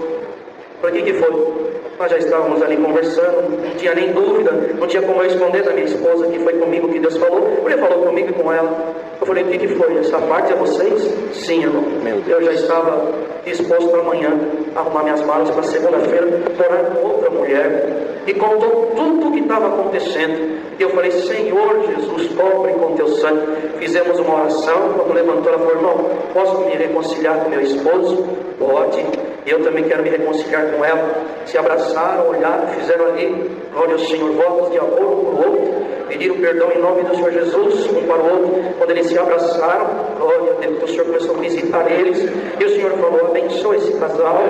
Para que foi? Nós já estávamos ali conversando, não tinha nem dúvida, não tinha como eu esconder da minha esposa, que foi comigo que Deus falou. Ele falou comigo e com ela. Eu falei: o que foi? Essa parte é vocês? Sim, irmão. Eu já estava disposto para amanhã arrumar minhas malas para segunda-feira, morar com outra mulher. E contou tudo o que estava acontecendo. E eu falei: Senhor Jesus, cobre com teu sangue. Fizemos uma oração. Quando levantou, ela falou: irmão, posso me reconciliar com meu esposo? Pode. Eu também quero me reconciliar com ela. Se abraçaram, olharam, fizeram ali, glória ao Senhor, votos de amor um para o outro, pediram perdão em nome do Senhor Jesus, um para o outro. Quando eles se abraçaram, glória a Deus, o Senhor começou a visitar eles, e o Senhor falou: abençoa esse casal.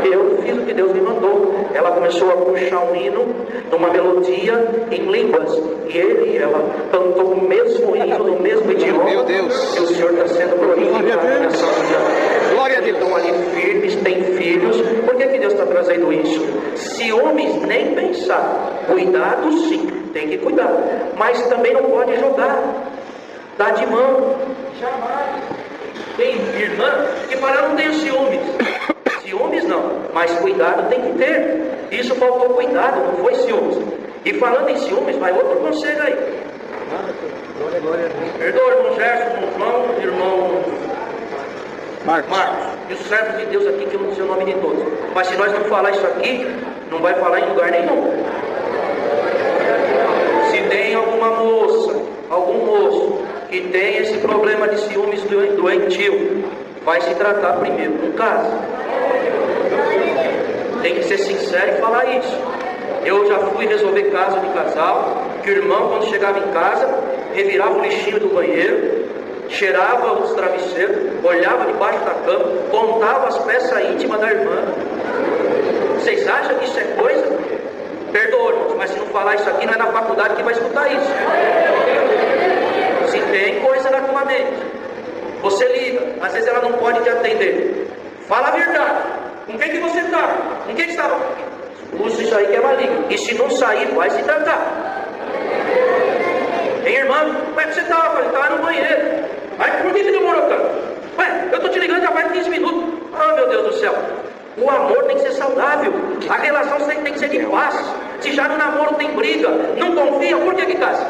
Eu fiz o que Deus me mandou. Ela começou a puxar um hino, numa melodia em línguas, e ele e ela cantou o mesmo hino, no mesmo idioma. Meu Deus. E o Senhor está sendo glorificado nessa vida. Glória a Deus. Estão ali firmes, têm filhos. Por que Deus está trazendo isso? Ciúmes, nem pensar. Cuidado sim, tem que cuidar. Mas também não pode jogar. Dá de mão. Jamais. Tem irmã que fala, eu não tenho ciúmes. Ciúmes não, mas cuidado tem que ter. Isso faltou cuidado, não foi ciúmes. E falando em ciúmes, vai outro conselho aí. Perdoa, irmão Gerson, irmão Marcos. E os servos de Deus aqui, que eu não sei o nome de todos. Mas se nós não falar isso aqui, não vai falar em lugar nenhum. Se tem alguma moça, algum moço que tem esse problema de ciúmes doentio, vai se tratar primeiro no caso. Tem que ser sincero e falar isso. Eu já fui resolver caso de casal, que o irmão, quando chegava em casa, revirava o lixinho do banheiro, cheirava os travesseiros, olhava debaixo da cama, contava as peças íntimas da irmã. Vocês acham que isso é coisa? Perdoa, irmãos, mas se não falar isso aqui, não é na faculdade que vai escutar isso. Se tem coisa na tua mente, você liga, às vezes ela não pode te atender. Fala a verdade. Com quem que você está? Com quem que estava? Usa isso aí que é maligno. E se não sair, vai se tratar. Tem irmã, como é que você estava? Estava no banheiro. Mas por que demorou tanto? Ué, eu estou te ligando já faz 15 minutos. Ah, meu Deus do céu. O amor tem que ser saudável. A relação tem que ser de paz. Se já no namoro tem briga, não confia, por que casa?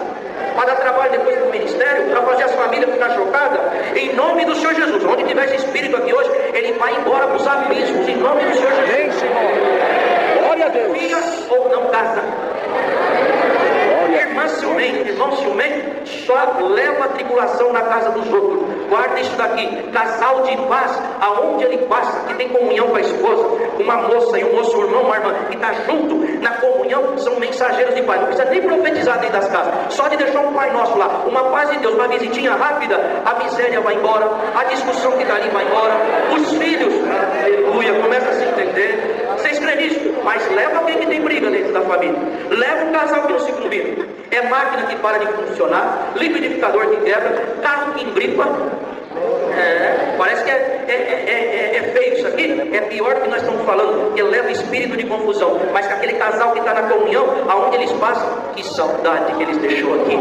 Para dar trabalho depois do ministério, para fazer as famílias ficar chocadas. Em nome do Senhor Jesus. Onde tiver esse espírito aqui hoje, ele vai embora para os abismos. Em nome do Senhor Jesus. Amém, Senhor. Glória a Deus. Confia ou não casa. Irmã ciumenta, irmão ciumento, só leva a tribulação na casa dos outros. Guarda isso daqui. Casal de paz, aonde ele passa, que tem comunhão com a esposa, uma moça e um moço, um irmão, uma irmã, que está junto na comunhão, são mensageiros de paz. Não precisa nem profetizar dentro das casas, só de deixar um Pai Nosso lá, uma paz de Deus, uma visitinha rápida, a miséria vai embora, a discussão que está ali vai embora, os filhos, aleluia, começa a se entender. Vocês creem nisso? Mas leva alguém que tem briga dentro da família, leva um casal que não se combina, é máquina que para de funcionar, liquidificador que quebra, carro que engripa. Parece que é feio isso aqui. É pior do que nós estamos falando, que leva espírito de confusão. Mas que aquele casal que está na comunhão, aonde eles passam, que saudade que eles deixou aqui.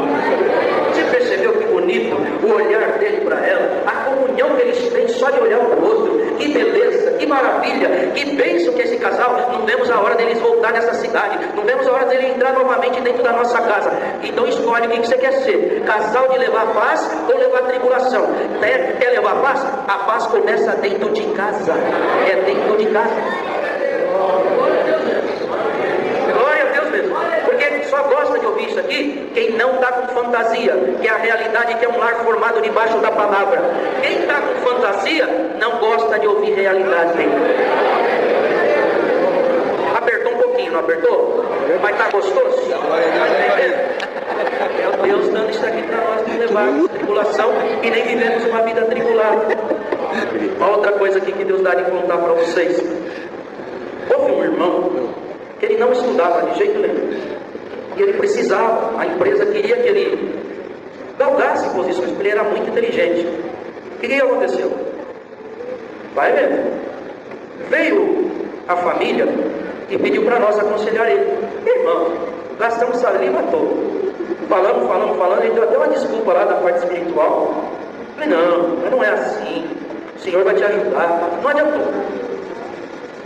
Você percebeu que bonito o olhar dele para ela, a comunhão que eles têm só de olhar para o outro? Que beleza, que maravilha, que bênção que esse casal. Não vemos a hora deles voltar nessa cidade, não vemos a hora dele entrar novamente dentro da nossa casa. Então escolhe o que você quer ser: casal de levar paz ou levar tribulação? Quer levar paz? A paz começa dentro de casa. É dentro de casa. Glória a Deus mesmo. Porque só gosta de ouvir isso aqui quem não está com fantasia, que é a realidade, que é um lar formado debaixo da palavra. Quem está com fantasia não gosta de ouvir realidade. Apertou um pouquinho, não apertou? Mas está gostoso? É Deus dando isso aqui para nós, não levarmos tribulação e nem vivemos uma vida tribulada. Uma outra coisa aqui que Deus dá de contar para vocês. Houve um irmão que ele não estudava de jeito nenhum, e ele precisava, a empresa queria que ele galgasse posições, porque ele era muito inteligente. O que aconteceu? Vai vendo. Veio a família e pediu para nós aconselhar ele. Irmão, gastamos saliva toda. Falando, ele deu até uma desculpa lá da parte espiritual. Falei, não é assim. O Senhor vai te ajudar. Não adiantou.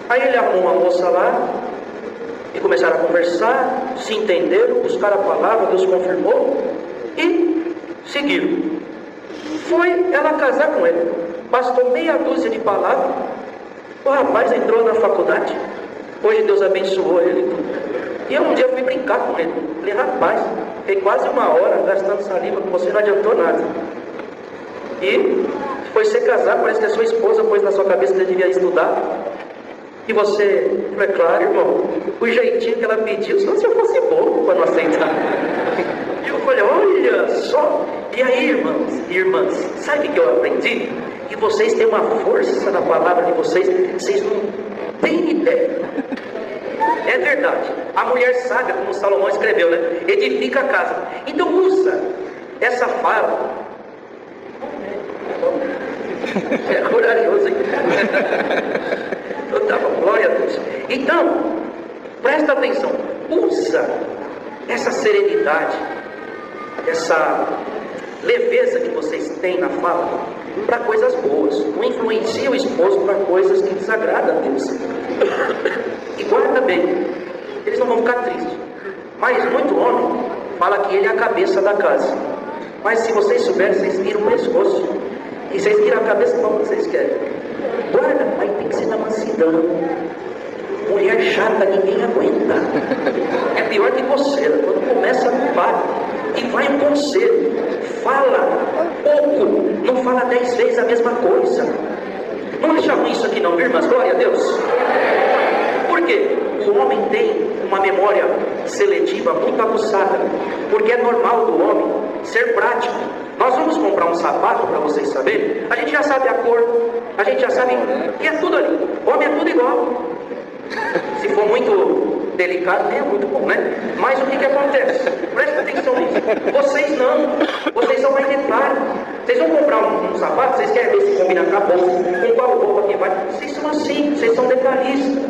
Aí ele arrumou uma moça lá e começaram a conversar, se entenderam, buscaram a palavra, Deus confirmou e seguiram. Foi ela casar com ele. Bastou meia dúzia de palavras. O rapaz entrou na faculdade. Hoje Deus abençoou ele. E eu um dia fui brincar com ele. Falei, rapaz, fiquei quase uma hora gastando saliva com você, não adiantou nada. E foi se casar, parece que a sua esposa pôs na sua cabeça que você devia estudar. E você, é claro, irmão, o jeitinho que ela pediu, só se eu fosse bobo para não aceitar. E eu falei, olha só. E aí, irmãos e irmãs, sabe o que eu aprendi? Que vocês têm uma força na palavra de vocês, vocês não têm ideia. É verdade. A mulher sábia, como Salomão escreveu, né? Edifica a casa. Então usa essa fala. É corajoso, hein? Eu tava, glória a Deus. Então, presta atenção. Usa essa serenidade, essa leveza que vocês têm na fala para coisas boas. Não influencia o esposo para coisas que desagradam a Deus. E guarda bem, eles não vão ficar tristes. Mas muito homem fala que ele é a cabeça da casa. Mas se vocês souberem, vocês viram o pescoço. E vocês viram a cabeça como vocês querem. Guarda, mas tem que ser na mansidão. Mulher chata, ninguém aguenta. É pior que coceira. Quando começa a culpar e vai um conselho, fala pouco, não fala 10 vezes a mesma coisa. Não acha ruim isso aqui não, viu, irmãs? Glória a Deus. Por quê? O homem tem uma memória seletiva muito aguçada, porque é normal do homem ser prático. Nós vamos comprar um sapato, para vocês saberem, a gente já sabe a cor, a gente já sabe que é tudo ali. Homem é tudo igual. Se for muito delicado, nem é muito bom, né? Mas o que acontece? Presta atenção nisso. Vocês não. Vocês são mais detalhes. Vocês vão comprar um sapato, vocês querem ver se combina com a bolsa, com qual roupa que vai. Vocês são assim, vocês são detalhistas.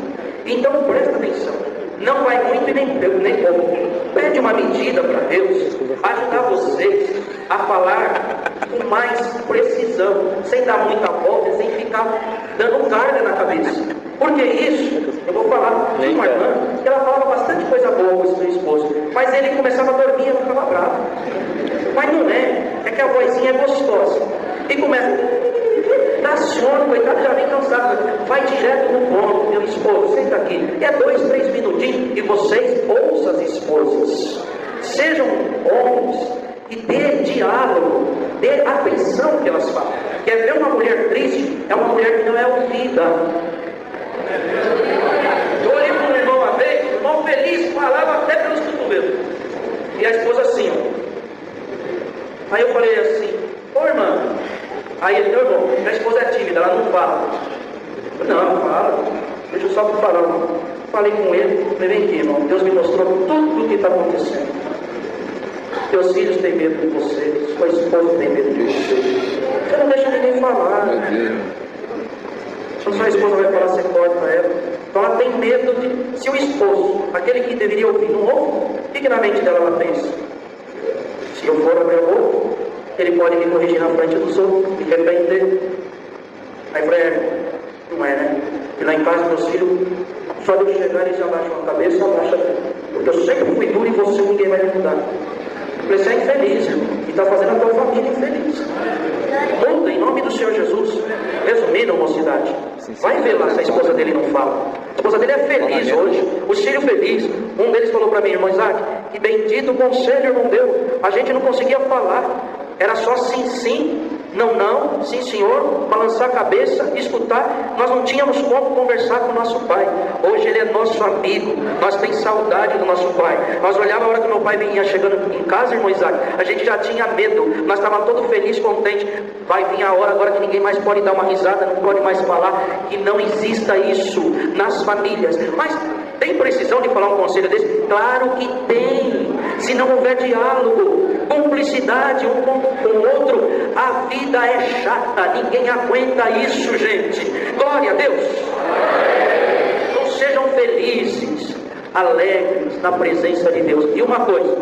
Então presta atenção. Não vai muito e nem pouco. Pede uma medida para Deus ajudar vocês a falar com mais precisão, sem dar muita volta, sem ficar dando carga na cabeça. Porque isso, eu vou falar de uma irmã, que ela falava bastante coisa boa com o seu esposo, mas ele começava a dormir e ela ficava brava. Mas não é que a vozinha é gostosa. E começa, dá sono, coitado, já vem cansado. Vai direto no ponto, meu esposo, senta aqui. É 2, 3 minutinhos, e vocês ouçam as esposas. Sejam homens e dê diálogo, dê atenção que elas falam. Quer ver uma mulher triste? É uma mulher que não é ouvida. Eu olhei para um irmão uma vez, o irmão feliz, falava até pelos cotovelos. E a esposa assim, ó. Aí eu falei assim, ô irmã. Aí ele, meu irmão, a esposa é tímida, ela não fala. Eu falei, não, fala. Deixa eu só falar, irmão. Falei com ele, falei, vem aqui, irmão. Deus me mostrou tudo o que está acontecendo. Teus filhos têm medo de você, sua esposa tem medo de você. Você não deixa ninguém falar. Se sua esposa vai falar, você corta ela. Então ela tem medo de... Se o esposo, aquele que deveria ouvir, não ouve, o que na mente dela ela pensa? Se eu for abrir a boca, ele pode me corrigir na frente dos outros, me repreender. Aí eu falei, não é, né? E lá em casa, meus filhos, só de eu chegar, eles abaixam a cabeça, abaixam tudo. Porque eu sempre fui duro e você ninguém vai me mudar. Eu falei, você é infeliz, irmão, e está fazendo a tua família infeliz. Muda em nome do Senhor Jesus. Resumindo, mocidade, vai ver lá se a esposa dele não fala. A esposa dele é feliz hoje, o filho feliz. Um deles falou para mim, irmão Isaac, que bendito conselho, irmão, deu. A gente não conseguia falar, era só sim, sim, não, não, sim, senhor, balançar a cabeça, escutar. Nós não tínhamos como conversar com o nosso pai. Hoje ele é nosso amigo, nós temos saudade do nosso pai. Nós olhávamos a hora que meu pai vinha chegando em casa, irmão Isaac, a gente já tinha medo, nós estávamos todos felizes, contentes. Vai vir a hora agora que ninguém mais pode dar uma risada, não pode mais falar, que não exista isso nas famílias. Mas tem precisão de falar um conselho desse? Claro que tem. Se não houver diálogo, cumplicidade um com o outro, a vida é chata, ninguém aguenta isso, gente. Glória a Deus. Então sejam felizes, alegres na presença de Deus. E uma coisa,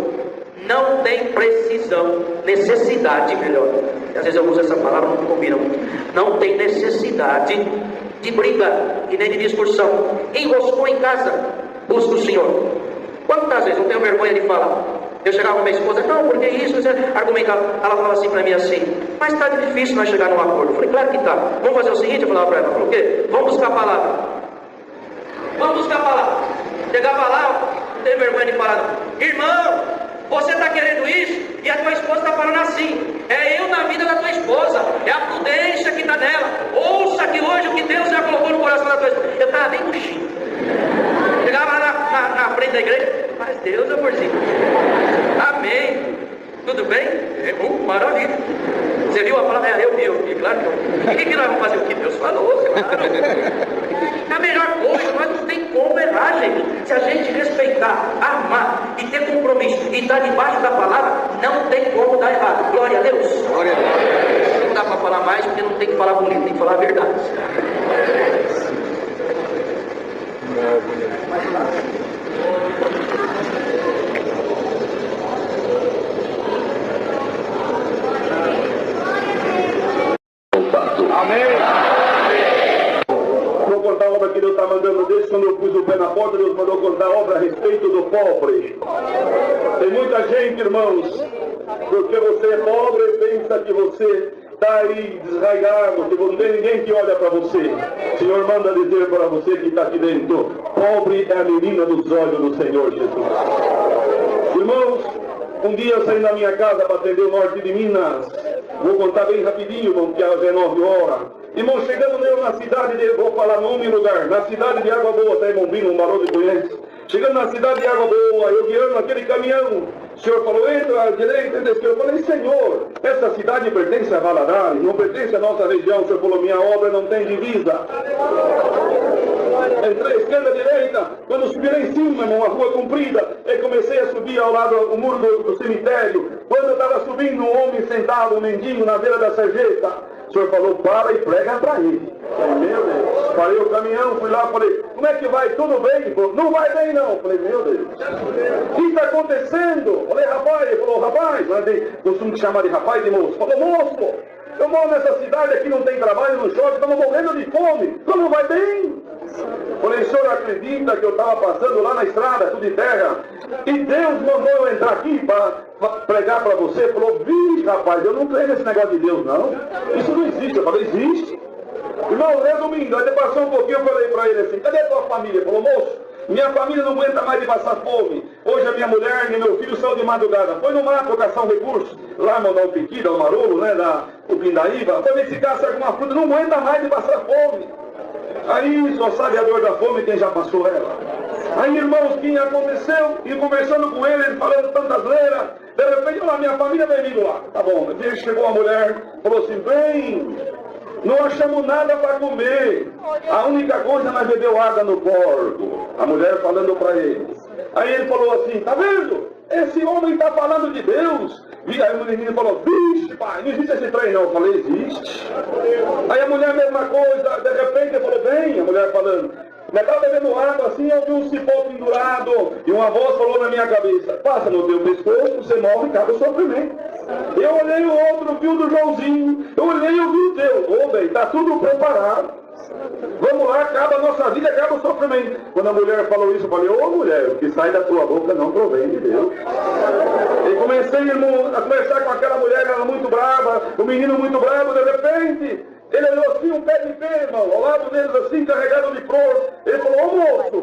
não tem precisão, necessidade, melhor. Às vezes eu uso essa palavra, não combina muito. Não tem necessidade de briga e nem de discussão. Enroscou em casa, busca o Senhor. Quantas vezes, não tenho vergonha de falar, eu chegava com minha esposa, não, porque isso, argumentava, ela falava assim para mim assim, mas está difícil nós chegar num acordo. Eu falei, claro que está. Vamos fazer o seguinte, eu falava para ela, falou o quê? Vamos buscar a palavra. Vamos buscar a palavra. Chegava lá, não tenho vergonha de falar, irmão, você está querendo isso e a tua esposa está falando assim. É eu na vida da tua esposa, é a prudência que está nela. Ouça que hoje o que Deus já colocou no coração da tua esposa. Eu estava bem coxinho. Chegava lá na frente da igreja, mas Deus, amorzinho. Amém. Tudo bem? Maravilha. Você viu a palavra? Eu vi, claro que eu. E o que nós vamos fazer? O que Deus falou, claro. É a melhor coisa, nós não tem como errar, gente. Se a gente respeitar, amar e ter compromisso e estar debaixo da palavra, não tem como dar errado. Glória a Deus. Glória a Deus. Não dá para falar mais porque não tem que falar bonito, tem que falar a verdade. Vou contar a obra que Deus está mandando desde quando eu pus o pé na porta. Deus mandou contar a obra a respeito do pobre. Tem muita gente, irmãos, porque você é pobre e pensa que você está aí desraigado, que não tem ninguém que olha para você. O Senhor manda dizer para você que está aqui dentro: pobre é a menina dos olhos do Senhor Jesus. Irmãos, um dia eu saí da minha casa para atender o norte de Minas. Vou contar bem rapidinho, irmão, que às 19 horas. Irmão, chegando eu na cidade de... Vou falar nome e lugar. Na cidade de Água Boa, até Mombinho, um barulho de conhece. Chegando na cidade de Água Boa, eu guiando aquele caminhão. O senhor falou, entra à direita, entra à esquerda. Eu falei, senhor, essa cidade pertence a Valadares, não pertence à nossa região. O senhor falou, minha obra não tem divisa. Entrei esquerda, direita. Quando subi lá em cima, irmão, uma rua comprida, eu comecei a subir ao lado do muro do cemitério. Quando eu estava subindo, um homem sentado, um mendigo, na beira da sarjeta. O senhor falou, para e prega para ele. Falei, meu Deus. Parei o caminhão, fui lá, falei, como é que vai? Tudo bem? Ele falou, não vai bem não. Falei, meu Deus. O que está acontecendo? Falei, rapaz. Ele falou, rapaz. Costumo chamar de rapaz e moço. Falou, moço, eu moro nessa cidade aqui, não tem trabalho, não chove, estamos morrendo de fome. Como vai bem? Falei, o senhor acredita que eu estava passando lá na estrada, tudo de terra, e Deus mandou eu entrar aqui para pregar para você? Falou, vixe, rapaz, eu não creio nesse negócio de Deus, não. Isso não existe. Eu falei, existe. Irmão, resumindo, aí passou um pouquinho, eu falei para ele assim, cadê a tua família? Ele falou, moço, minha família não aguenta mais de passar fome. Hoje a minha mulher e meu filho são de madrugada. Foi no mato caçar um recurso, lá mandar um piqui, dar um marolo, né, o pindaíba, para ver se caça alguma fruta, não aguenta mais de passar fome. Aí só sabe a dor da fome quem já passou ela. Aí, irmãos, o que aconteceu? E conversando com ele falando tantas leiras, de repente, olha, minha família vem vindo lá. Tá bom, chegou a mulher, falou assim, bem, não achamos nada para comer. A única coisa, nós bebeu água no porco. A mulher falando para ele. Aí ele falou assim, tá vendo? Esse homem está falando de Deus. E aí o menino falou, vixe, pai, não existe esse trem não. Eu falei, existe. Aí a mulher, a mesma coisa, de repente ele falou, bem, a mulher falando, eu estava bebendo água assim, eu vi um cipó pendurado, e uma voz falou na minha cabeça, passa no teu pescoço, você morre e acaba o sofrimento. Eu olhei o outro, vi o do Joãozinho, eu olhei e vi o teu. Ô, bem, está tudo preparado. Vamos lá, acaba a nossa vida, acaba o sofrimento. Quando a mulher falou isso, eu falei, ô mulher, o que sai da tua boca não provém de Deus. E comecei, irmão, a conversar com aquela mulher, ela muito brava, o menino muito bravo, de repente, ele olhou assim, um pé de pé, irmão, ao lado deles assim, carregado de flor. Ele falou, ô moço,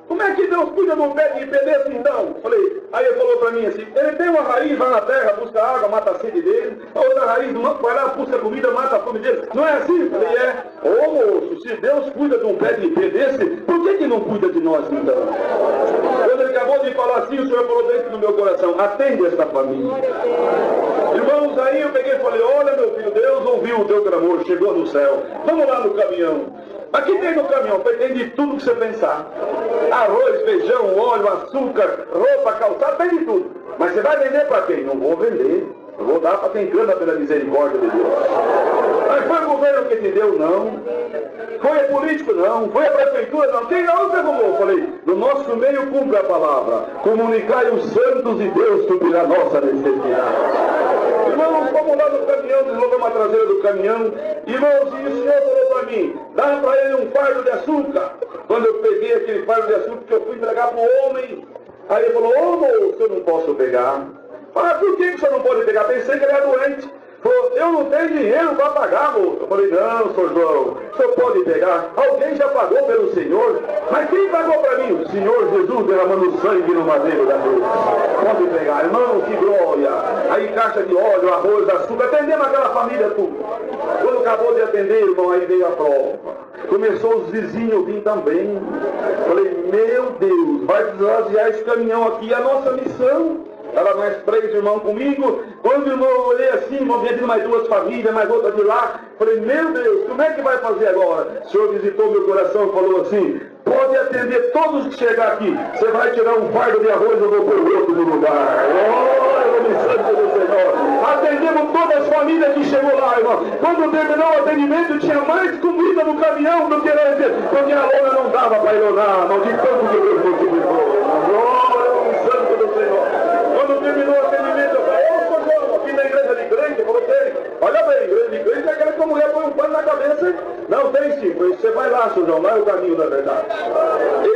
como é que Deus cuida de um pé de pé desse então? Falei, aí ele falou para mim assim, ele tem uma raiz, vai na terra, busca água, mata a sede dele, a outra raiz vai lá, busca comida, mata a fome dele. Não é assim? Falei, é. Ô moço, se Deus cuida de um pé de pé desse, por que não cuida de nós então? Quando ele acabou de falar assim, o Senhor falou dentro do meu coração, atende esta família. Irmãos, aí eu peguei e falei, olha meu filho, Deus ouviu o teu clamor, chegou no céu, vamos lá no caminhão. Aqui tem no caminhão, tem de tudo que você pensar. Arroz, feijão, óleo, açúcar, roupa, calçado, tem de tudo. Mas você vai vender para quem? Não vou vender. Eu vou dar para quem clama pela misericórdia de Deus. Mas foi o governo que te deu, não. Foi a político, não. Foi a prefeitura, não. Quem não derrubou? Eu falei, no nosso meio cumpre a palavra. Comunicai os santos e Deus suprirá a nossa necessidade. Irmãos, vamos lá no caminhão, deslocamos a traseira do caminhão. Irmãos, e o Senhor falou para mim, dá para ele um fardo de açúcar. Quando eu peguei aquele fardo de açúcar que eu fui entregar para o homem, aí ele falou, ô moço, eu não posso pegar. Ah, por que você não pode pegar? Pensei que ele era doente. Falou, eu não tenho dinheiro para pagar, moço. Eu falei, não, senhor João, o senhor pode pegar. Alguém já pagou pelo Senhor. Mas quem pagou para mim? O Senhor Jesus derramando sangue no madeiro da cruz. Pode pegar, irmão, que glória. Aí caixa de óleo, arroz, açúcar. Atendemos aquela família tudo. Quando acabou de atender, irmão, aí veio a prova. Começou os vizinhos vir também. Falei, meu Deus, vai desvaziar esse caminhão aqui, é a nossa missão. Estava mais 3 irmãos comigo. Quando eu olhei assim, irmão, vinha vindo mais 2 famílias, mais outra de lá. Falei, meu Deus, como é que vai fazer agora? O Senhor visitou meu coração e falou assim, pode atender todos que chegar aqui. Você vai tirar um fardo de arroz, eu vou pôr outro no lugar. Glória ao santo do Senhor. Atendemos todas as família que chegou lá, irmão. Quando terminou o atendimento, tinha mais comida no caminhão do que antes, porque a lona não dava para ilonar, irmão, de tanto que Deus multiplicou. Glória ao santo do Senhor. Quando terminou o atendimento, eu falei, ô, João, aqui na igreja de crente, eu falei, olha bem, igreja de crente é aquela que a mulher põe um pano na cabeça. Não tem sim, pois você vai lá, seu João, lá é o caminho da verdade.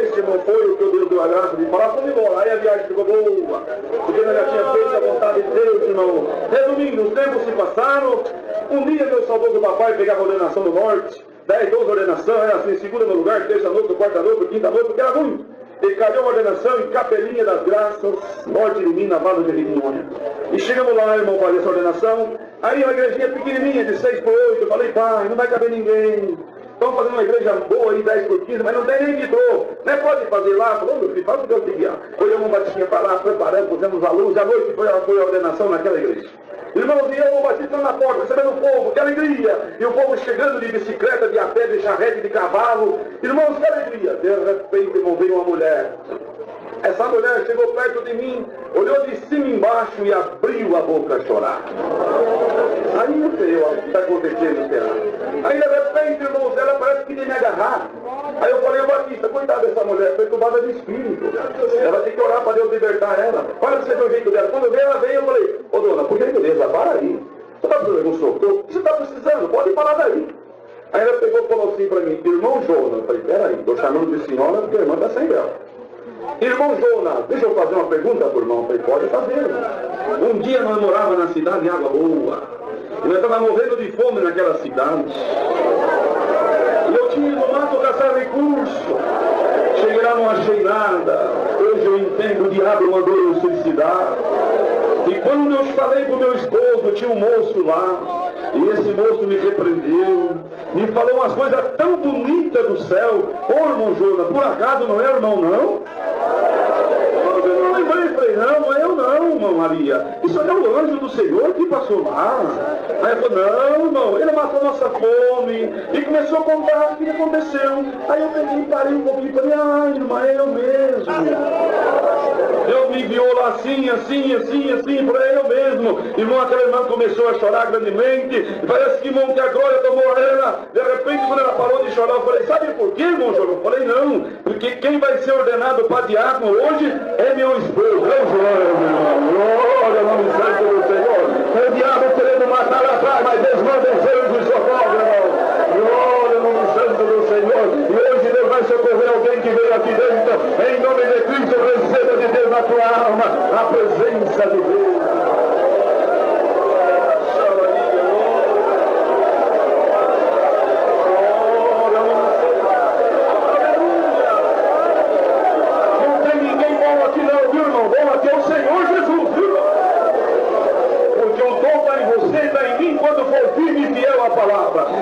Esse não foi o que Deus deu a graça de falar, vamos embora. Aí a viagem ficou boa, porque nós já tínhamos feito a vontade de Deus, irmão. Resumindo, os tempos se passaram. Um dia meu saudoso papai pegava a ordenação do norte, 10, 12 ordenação, era assim, segunda no lugar, terça noite, quarta noite, quinta noite, porque era ruim. Ele cadê a ordenação em Capelinha das Graças, norte de Minas, Vale de Riquinha. E chegamos lá, irmão, fazer essa ordenação. Aí uma igrejinha pequenininha, de 6 por 8, eu falei, pai, não vai caber ninguém. Estamos fazendo uma igreja boa aí, 10 por 15, mas não tem nem vidro. Não pode fazer lá. Falou, meu filho, faz o que eu queria. Olhamos uma batistinha para lá, preparamos, pusemos a luz. À noite foi a ordenação naquela igreja. Irmãos, e eu, o batista na porta, recebendo o povo, que alegria! E o povo chegando de bicicleta, de a pé, de charrete, de cavalo. Irmãos, que alegria! De repente, irmão, veio uma mulher. Essa mulher chegou perto de mim, olhou de cima embaixo e abriu a boca a chorar. Aí eu sei o que está acontecendo, será? Aí de repente, irmãos, ela parece que ia me agarrar. Aí eu falei, Batista, coitada dessa mulher, perturbada de espírito. Ela tem que orar para Deus libertar ela. Olha você ver o jeito dela. Quando ela veio, eu falei, ô dona, por gentileza, para aí. Você está precisando de um socorro? O que você está precisando? Pode parar daí. Aí ela pegou e falou assim para mim, irmão Jonas. Eu falei, peraí, estou chamando de senhora porque a irmã está sem dela. Irmão Jonas, deixa eu fazer uma pergunta pro irmão. Eu falei, pode fazer. Um dia nós morávamos na cidade de Água Boa. E nós estávamos morrendo de fome naquela cidade. E eu tinha ido no mato caçar recurso. Cheguei lá, não achei nada. Hoje eu entendo, o diabo mandou eu suicidar. E quando eu falei pro meu esposo, tinha um moço lá. E esse moço me repreendeu. Me falou umas coisas tão bonitas do céu. Ô, irmão Jonas, por acaso não é irmão, não? Eu não lembrei, falei, não é eu não, irmão Maria. Isso é o anjo do Senhor que passou lá. Aí eu falei, não, irmão, ele matou nossa fome. E começou a contar o que aconteceu. Aí eu peguei, parei um pouquinho e falei, ai, irmã, é eu mesmo. Deus me enviou lá assim, falei, eu mesmo. Irmão, aquela irmã começou a chorar grandemente. E parece que, irmão, que a glória tomou ela. De repente, quando ela parou de chorar, eu falei, sabe por quê, irmão João? Eu falei, não, porque quem vai ser ordenado para diácono hoje é meu esposo. É o João, meu irmão. Glória ao nome santo do Senhor. O diabo querendo matar lá atrás, mas Deus manda ser de socorro, irmão. Glória ao nome santo do Senhor. E hoje Deus vai socorrer alguém que veio aqui dentro. Em nome de Cristo, receba de Deus na tua alma a presença de Deus.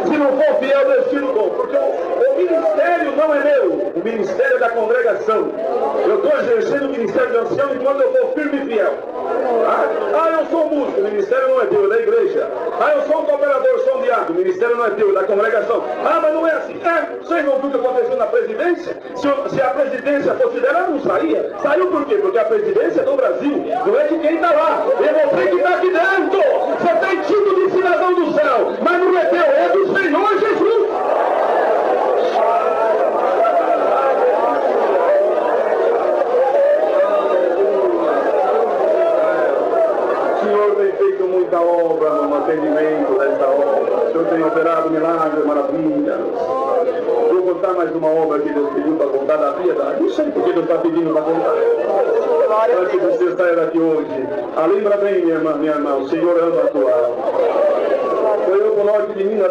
Se não for fiel, eu tiro o dom. Porque o ministério não é meu, o ministério é da congregação. Eu estou exercendo o ministério de ancião enquanto eu for firme e fiel. Eu sou músico, o ministério não é teu, é da igreja. Eu sou um cooperador, sou um diácono, o ministério não é teu, é da congregação. Mas não é assim. Vocês não viram o que aconteceu na presidência? Se a presidência fosse dela, ela não saía. Saiu por quê? Porque a presidência é do Brasil, não é de quem está lá. É você que está aqui dentro. Você tem título de cidadão do céu, mas não é teu, é do Senhor Jesus. O Senhor tem feito muita obra no atendimento dessa obra. O Senhor tem operado milagres, maravilhas. Vou contar mais uma obra que Deus pediu para contar da piedade. Não sei porque Deus está pedindo para contar. Antes de você sair daqui hoje, lembra bem, minha irmã, o Senhor ama a tua alma. Foi eu pro norte de Minas,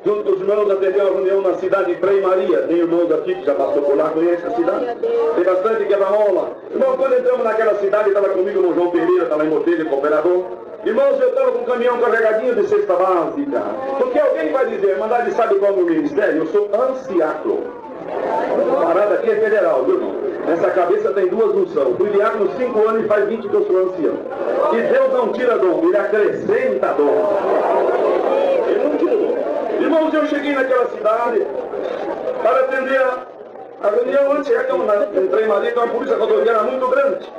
junto com os irmãos, atender uma reunião na cidade de Frei Maria. Tem irmãos aqui que já passou por lá, conhece a cidade? Tem bastante quebra-mola. Irmão, quando entramos naquela cidade, estava comigo no João Pereira, estava em Botelho, cooperador. Irmãos, eu estava com um caminhão carregadinho de cesta básica. Porque alguém vai dizer, mandar sabe qual é o meu ministério? Eu sou anciacro. A parada aqui é federal, viu, irmão? Nessa cabeça tem duas unções. Fui diácono 5 anos e faz 20 que eu sou ancião. E Deus não tira dom, Ele acrescenta dom. Ele não tira dom. Irmãos, eu cheguei naquela cidade para atender a reunião antes, entrei em Maria, então a polícia rodoviária era muito grande.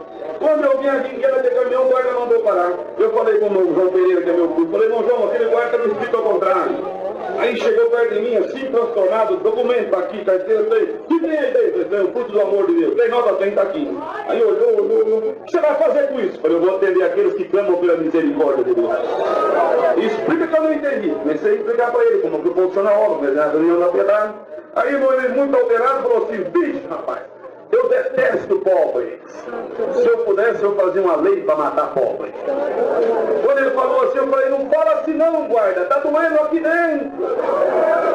Quando eu vim aqui em queda de caminhão, o guarda mandou parar. Eu falei com o João Pereira, que é meu filho, falei, irmão João, aquele guarda está escrito ao contrário. Aí chegou perto de mim, assim, transtornado, documento aqui, carteira, falei, o que tem aí dentro? Falei, o fruto do amor de Deus. Falei, nota 30 aqui. Aí olhou, o que você vai fazer com isso? Falei, eu vou atender aqueles que clamam pela misericórdia de Deus. Explica que eu não entendi. Comecei a explicar para ele como que eu funciona a obra, mas na reunião da piedade. Aí ele, muito alterado, falou assim, bicho, rapaz, eu detesto pobre. Se eu pudesse, eu fazia uma lei para matar pobre. Quando ele falou assim, eu falei, não fala assim não, guarda, está doendo aqui dentro.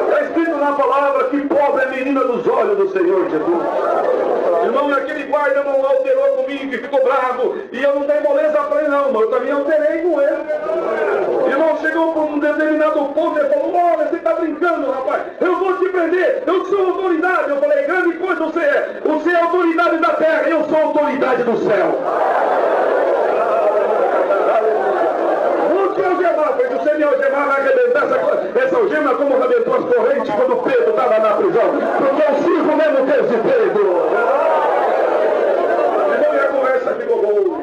Está escrito na palavra que pobre é menina dos olhos do Senhor Jesus. Irmão, aquele guarda não alterou comigo, que ficou bravo, e eu não dei moleza para ele não, mas eu também alterei com ele. Irmão, chegou para um determinado ponto, ele falou, olha, você está brincando, rapaz, eu vou te prender, eu sou autoridade. Eu falei, grande coisa você é autoridade da terra, eu sou autoridade do céu. Não te algemar, porque você me algemar vai arrebentar essa algema como arrebentou as correntes quando Pedro estava na prisão, porque eu sirvo mesmo Deus de Pedro. Então minha conversa ficou boa.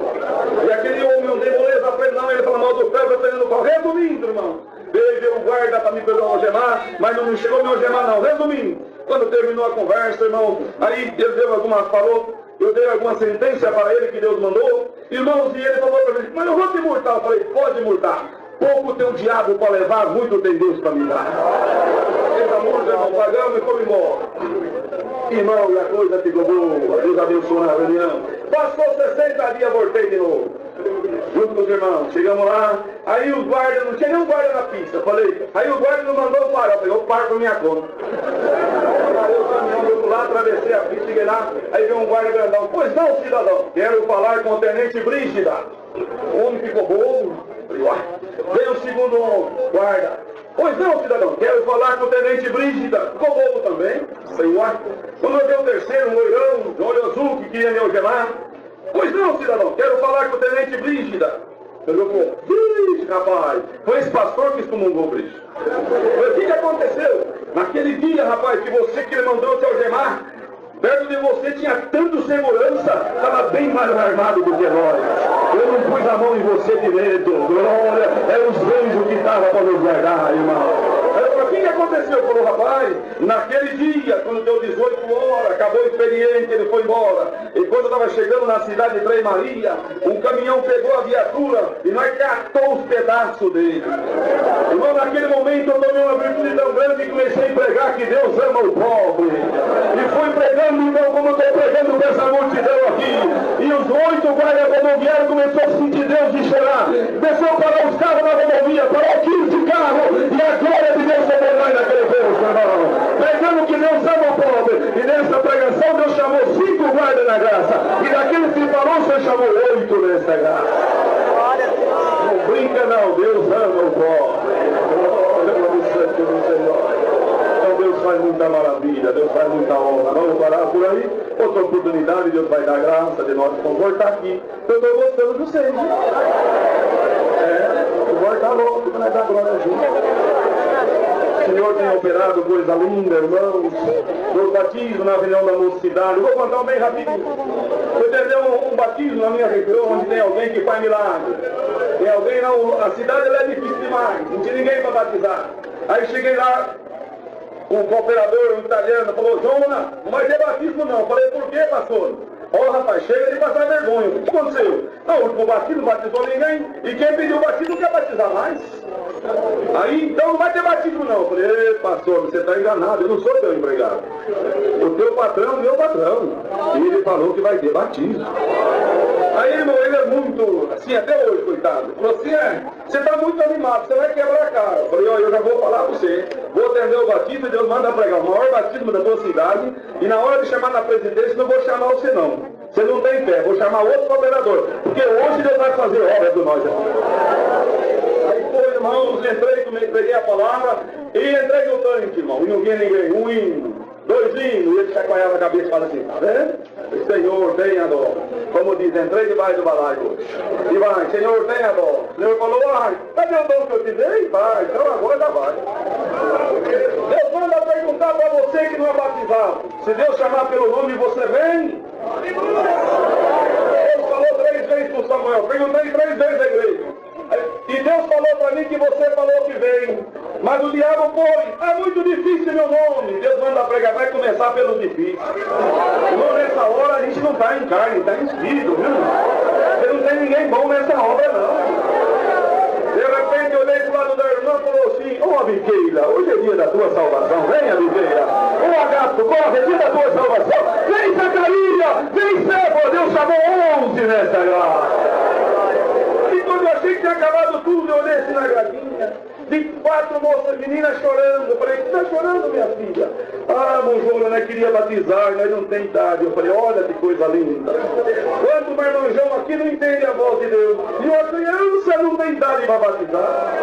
E aquele homem não deu moleza para ele não, ele falou mal do ferro, eu estou indo correr. Resumindo, irmão, veio o guarda para me pegar o algemar, mas não chegou a me algemar não. Resumindo, quando terminou a conversa, irmão, aí ele falou, eu dei alguma sentença para ele que Deus mandou, irmãos, e ele falou para mim, mas eu vou te multar. Eu falei, pode multar, pouco tem o diabo para levar, muito tem Deus para me dar. Essa multa, irmão, pagamos e fomos embora. Irmão, e a coisa ficou boa, Deus abençoou na reunião. Passou 60 dias, voltei de novo, junto com os irmãos, chegamos lá, aí os guardas, não tinha nenhum guarda na pista, falei, aí o guarda não mandou parar, eu falei, eu paro por minha conta. Parei o caminhão, eu fui lá, atravessei a pista, cheguei lá, aí veio um guarda grandão, pois não, cidadão, quero falar com o tenente Brígida. O homem ficou bobo, veio o segundo guarda, pois não, cidadão, quero falar com o tenente Brígida. Ficou bobo também, senhor. Quando veio o terceiro, um loirão, de olho azul, que queria me algemar, pois não, cidadão, quero falar com o tenente Brígida. Eu falei, Brígida, rapaz, foi esse pastor que excomungou o Brígida. O que aconteceu? Naquele dia, rapaz, que ele mandou se algemar, perto de você tinha tanto segurança, estava bem mais armado do que nós. Eu não pus a mão em você de medo, glória, eram os anjos que estavam para nos guardar, irmão. O que aconteceu? Falou, rapaz, naquele dia, quando deu 18 horas, acabou o expediente, ele foi embora. E quando estava chegando na cidade de Trem Maria, um caminhão pegou a viatura e nós catou os pedaços dele. Irmão, naquele momento eu tomei uma virtude tão grande e comecei a pregar que Deus ama o pobre. E fui pregando, irmão, como eu estou pregando com essa multidão aqui. E os 8 guardas rodoviários começaram a sentir Deus de chorar. Começou a parar os carros na rodovia, parou 15 carros, e a glória de Deus sobre nós naquele povo, irmão. Pregando que Deus ama o pobre. E nessa pregação Deus chamou 5 guardas na graça. E daqueles que falou, você chamou 8 nessa graça. Não brinca não, Deus ama o pobre. Glória ao Santo do Senhor. Então Deus faz muita maravilha, Deus faz muita honra. Vamos parar por aí. Outra oportunidade, Deus vai dar graça de nós confortar aqui. Eu estou gostando de vocês, né? O guarda está louco, vai dar glória a Deus. O Senhor tem operado coisa linda, irmãos. Meu batismo na reunião da mocidade. Eu vou contar bem rapidinho. Eu tentei um batismo na minha região, onde tem alguém que faz milagre. Tem alguém, não, a cidade é difícil demais, não tinha ninguém para batizar. Aí cheguei lá, um cooperador, um italiano, falou, Jonas, não vai ter batismo não. Eu falei, por quê, pastor? Ó, rapaz, chega de passar vergonha. O que aconteceu? Não, o último batismo não batizou ninguém. E quem pediu o batismo não quer batizar mais. Aí, então não vai ter batismo não. Eu falei, pastor, você está enganado, eu não sou teu empregado. O teu patrão é o meu patrão. E ele falou que vai ter batismo. Aí, irmão, ele é muito, assim, até hoje, coitado. Falou assim, você está muito animado, você vai quebrar a cara. Eu falei, ó, eu já vou falar para você. Vou atender o batismo e Deus manda pregar o maior batismo da tua cidade. E na hora de chamar na presidência, não vou chamar você não. Você não tem fé, vou chamar outro cooperador. Porque hoje Deus vai fazer obra do nós aqui. Aí foi, irmãos, entrei, peguei a palavra e entrei no tanque, irmão. E não vinha ninguém. Um hino, 2 hinos. E ele chacoalhava a cabeça e falava assim, tá vendo? Senhor, tenha dó. Como diz, entrei debaixo do balaio. E vai, Senhor, tenha dó. O Senhor falou, vai, cadê o dom que eu te dei? Vai, então agora já vai. Deus manda perguntar para você que não é batizado. Se Deus chamar pelo nome, você vem? Deus falou 3 perguntei 3 vezes à igreja. E Deus falou para mim que você falou que vem. Mas o diabo foi. É muito difícil meu nome. Deus manda pregar. Vai começar pelo difícil. Irmão, nessa hora a gente não está em carne, está em espírito, viu? Você não tem ninguém bom nessa obra, não. De repente eu olhei para o lado da irmã e falou assim: ô Abiqueira, hoje é dia da tua salvação. Vem, Abiqueira. Ô Agato, corre, é dia da tua salvação. Vem, Zacarias. Vem, Sébora. Deus chamou 11 nessa hora. Quando eu achei que tinha acabado tudo, eu olhei assim na gradinha, vi 4 moças meninas chorando. Eu falei: está chorando, minha filha? Ah, Monjona, né, queria batizar, mas não tem idade. Eu falei: olha que coisa linda. Quando o meu irmãozão aqui não entende a voz de Deus, e uma criança não tem idade para batizar.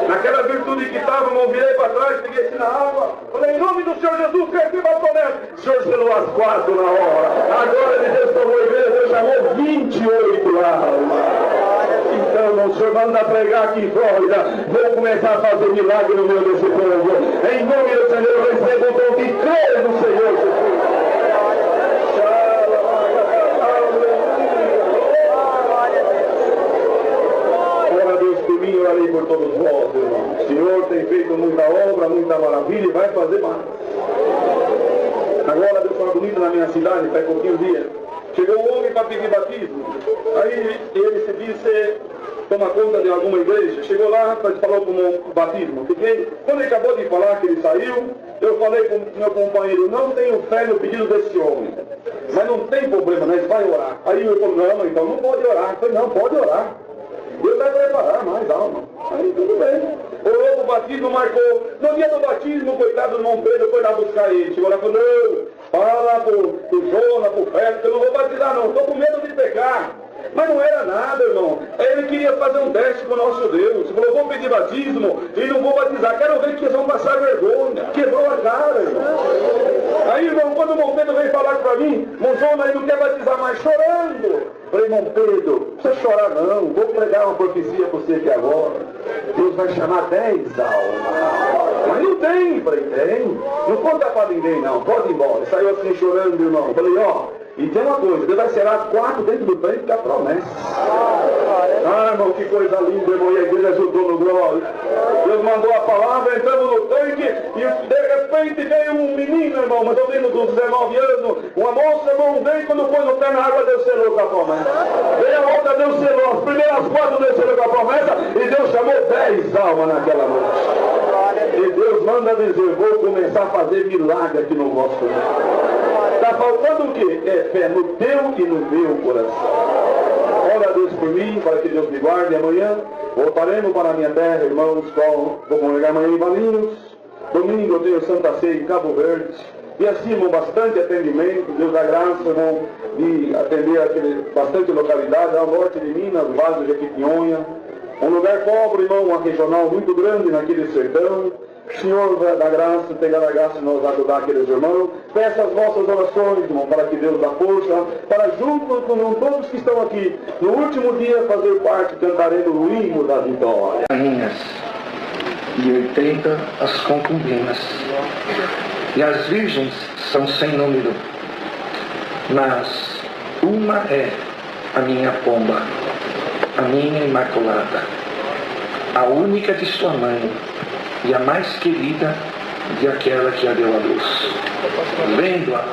Naquela virtude que estava, eu virei para trás, peguei assim na água, falei: em nome do Senhor Jesus, receba a promessa. O Senhor selou as 4 na hora. Agora ele restaurou a igreja, Deus chamou 28 almas. Então, o Senhor manda pregar aqui em Flórida. Vou começar a fazer milagre no meio desse povo. Em nome do Senhor, eu recebo o dom de crer no Senhor Jesus. Ora a Deus por mim, orarei por todos vós, irmãos. O Senhor tem feito muita obra, muita maravilha e vai fazer mais. Agora Deus foi bonito na minha cidade, faz pouquinho dia. Chegou um homem para pedir batismo. Aí ele se disse toma conta de alguma igreja. Chegou lá, falou com o batismo. Fiquei, quando ele acabou de falar que ele saiu, eu falei com o meu companheiro: não tenho fé no pedido desse homem. Mas não tem problema, nós vai orar. Aí ele falou: não, então não pode orar. Eu falei: não, pode orar. Deus vai preparar mais alma. Aí tudo bem. Orou pro batismo, marcou. No dia do batismo, coitado do irmão Pedro foi lá buscar ele. Chegou lá e falou: não, fala pro Jonas, pro Pedro, que eu não vou batizar não, estou com medo de pecar. Mas não era nada, irmão. Ele queria fazer um teste com o nosso Deus. Ele falou: vou pedir batismo e não vou batizar. Quero ver que eles vão passar vergonha. Quebrou a cara, irmão. Aí, irmão, quando o irmão Pedro veio falar para mim: Monjona, ele não quer batizar mais, chorando. Falei: irmão Pedro, não precisa chorar não. Vou pregar uma profecia para você aqui agora. Deus vai chamar 10 almas. Mas não tem. Falei: tem. Não conta para ninguém não, pode ir embora. Saiu assim chorando, irmão. Falei: ó, e tem uma coisa, Deus vai selar 4 dentro do tanque que é a promessa. Ah, irmão, que coisa linda, irmão, e a igreja ajudou no glória. Deus mandou a palavra, entramos no tanque, e de repente veio um menino, irmão, mas eu vindo dos 19 anos, uma moça, irmão, veio, quando pôs o pé na água, Deus selou com a promessa. Veio a outra, Deus selou, as primeiras 4 Deus selou com a promessa, e Deus chamou 10 almas naquela noite. E Deus manda dizer: vou começar a fazer milagre aqui no vosso mundo. Está faltando o quê? É fé no teu e no meu coração. Ora a Deus por mim, para que Deus me guarde. Amanhã voltaremos para a minha terra, irmãos. Vou congregar amanhã em Valinhos. Domingo eu tenho Santa Ceia em Cabo Verde. E assim, irmão, bastante atendimento. Deus dá graça, irmão, de atender bastante localidade. Ao norte de Minas, Vale do Jequitinhonha. Um lugar pobre, irmão, uma regional muito grande naquele sertão. O Senhor vai dar graça, tenha a graça de nos ajudar aqueles irmãos. Peça as vossas orações, irmão, para que Deus dá força, para junto com todos que estão aqui, no último dia, fazer parte, cantaremos o hino da vitória. Rainhas e 80 as concubinas, e as virgens são sem número, mas uma é a minha pomba, a minha imaculada, a única de sua mãe, e a mais querida de aquela que a deu à luz. Vendo-a,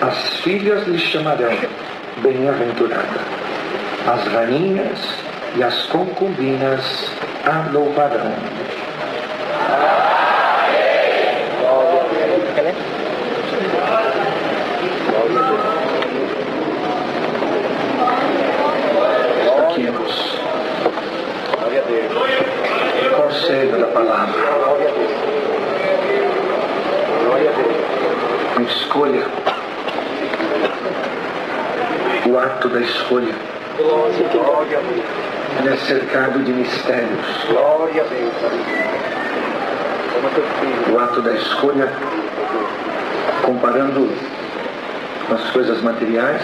as filhas lhe chamarão bem-aventurada. As rainhas e as concubinas a louvarão. Aqui, irmãos. Conselho da palavra. A escolha. O ato da escolha. Ele é cercado de mistérios. O ato da escolha, comparando com as coisas materiais,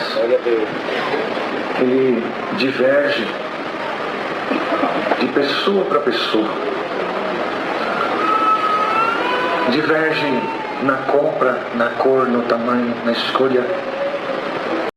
ele diverge de pessoa para pessoa. Diverge na compra, na cor, no tamanho, na escolha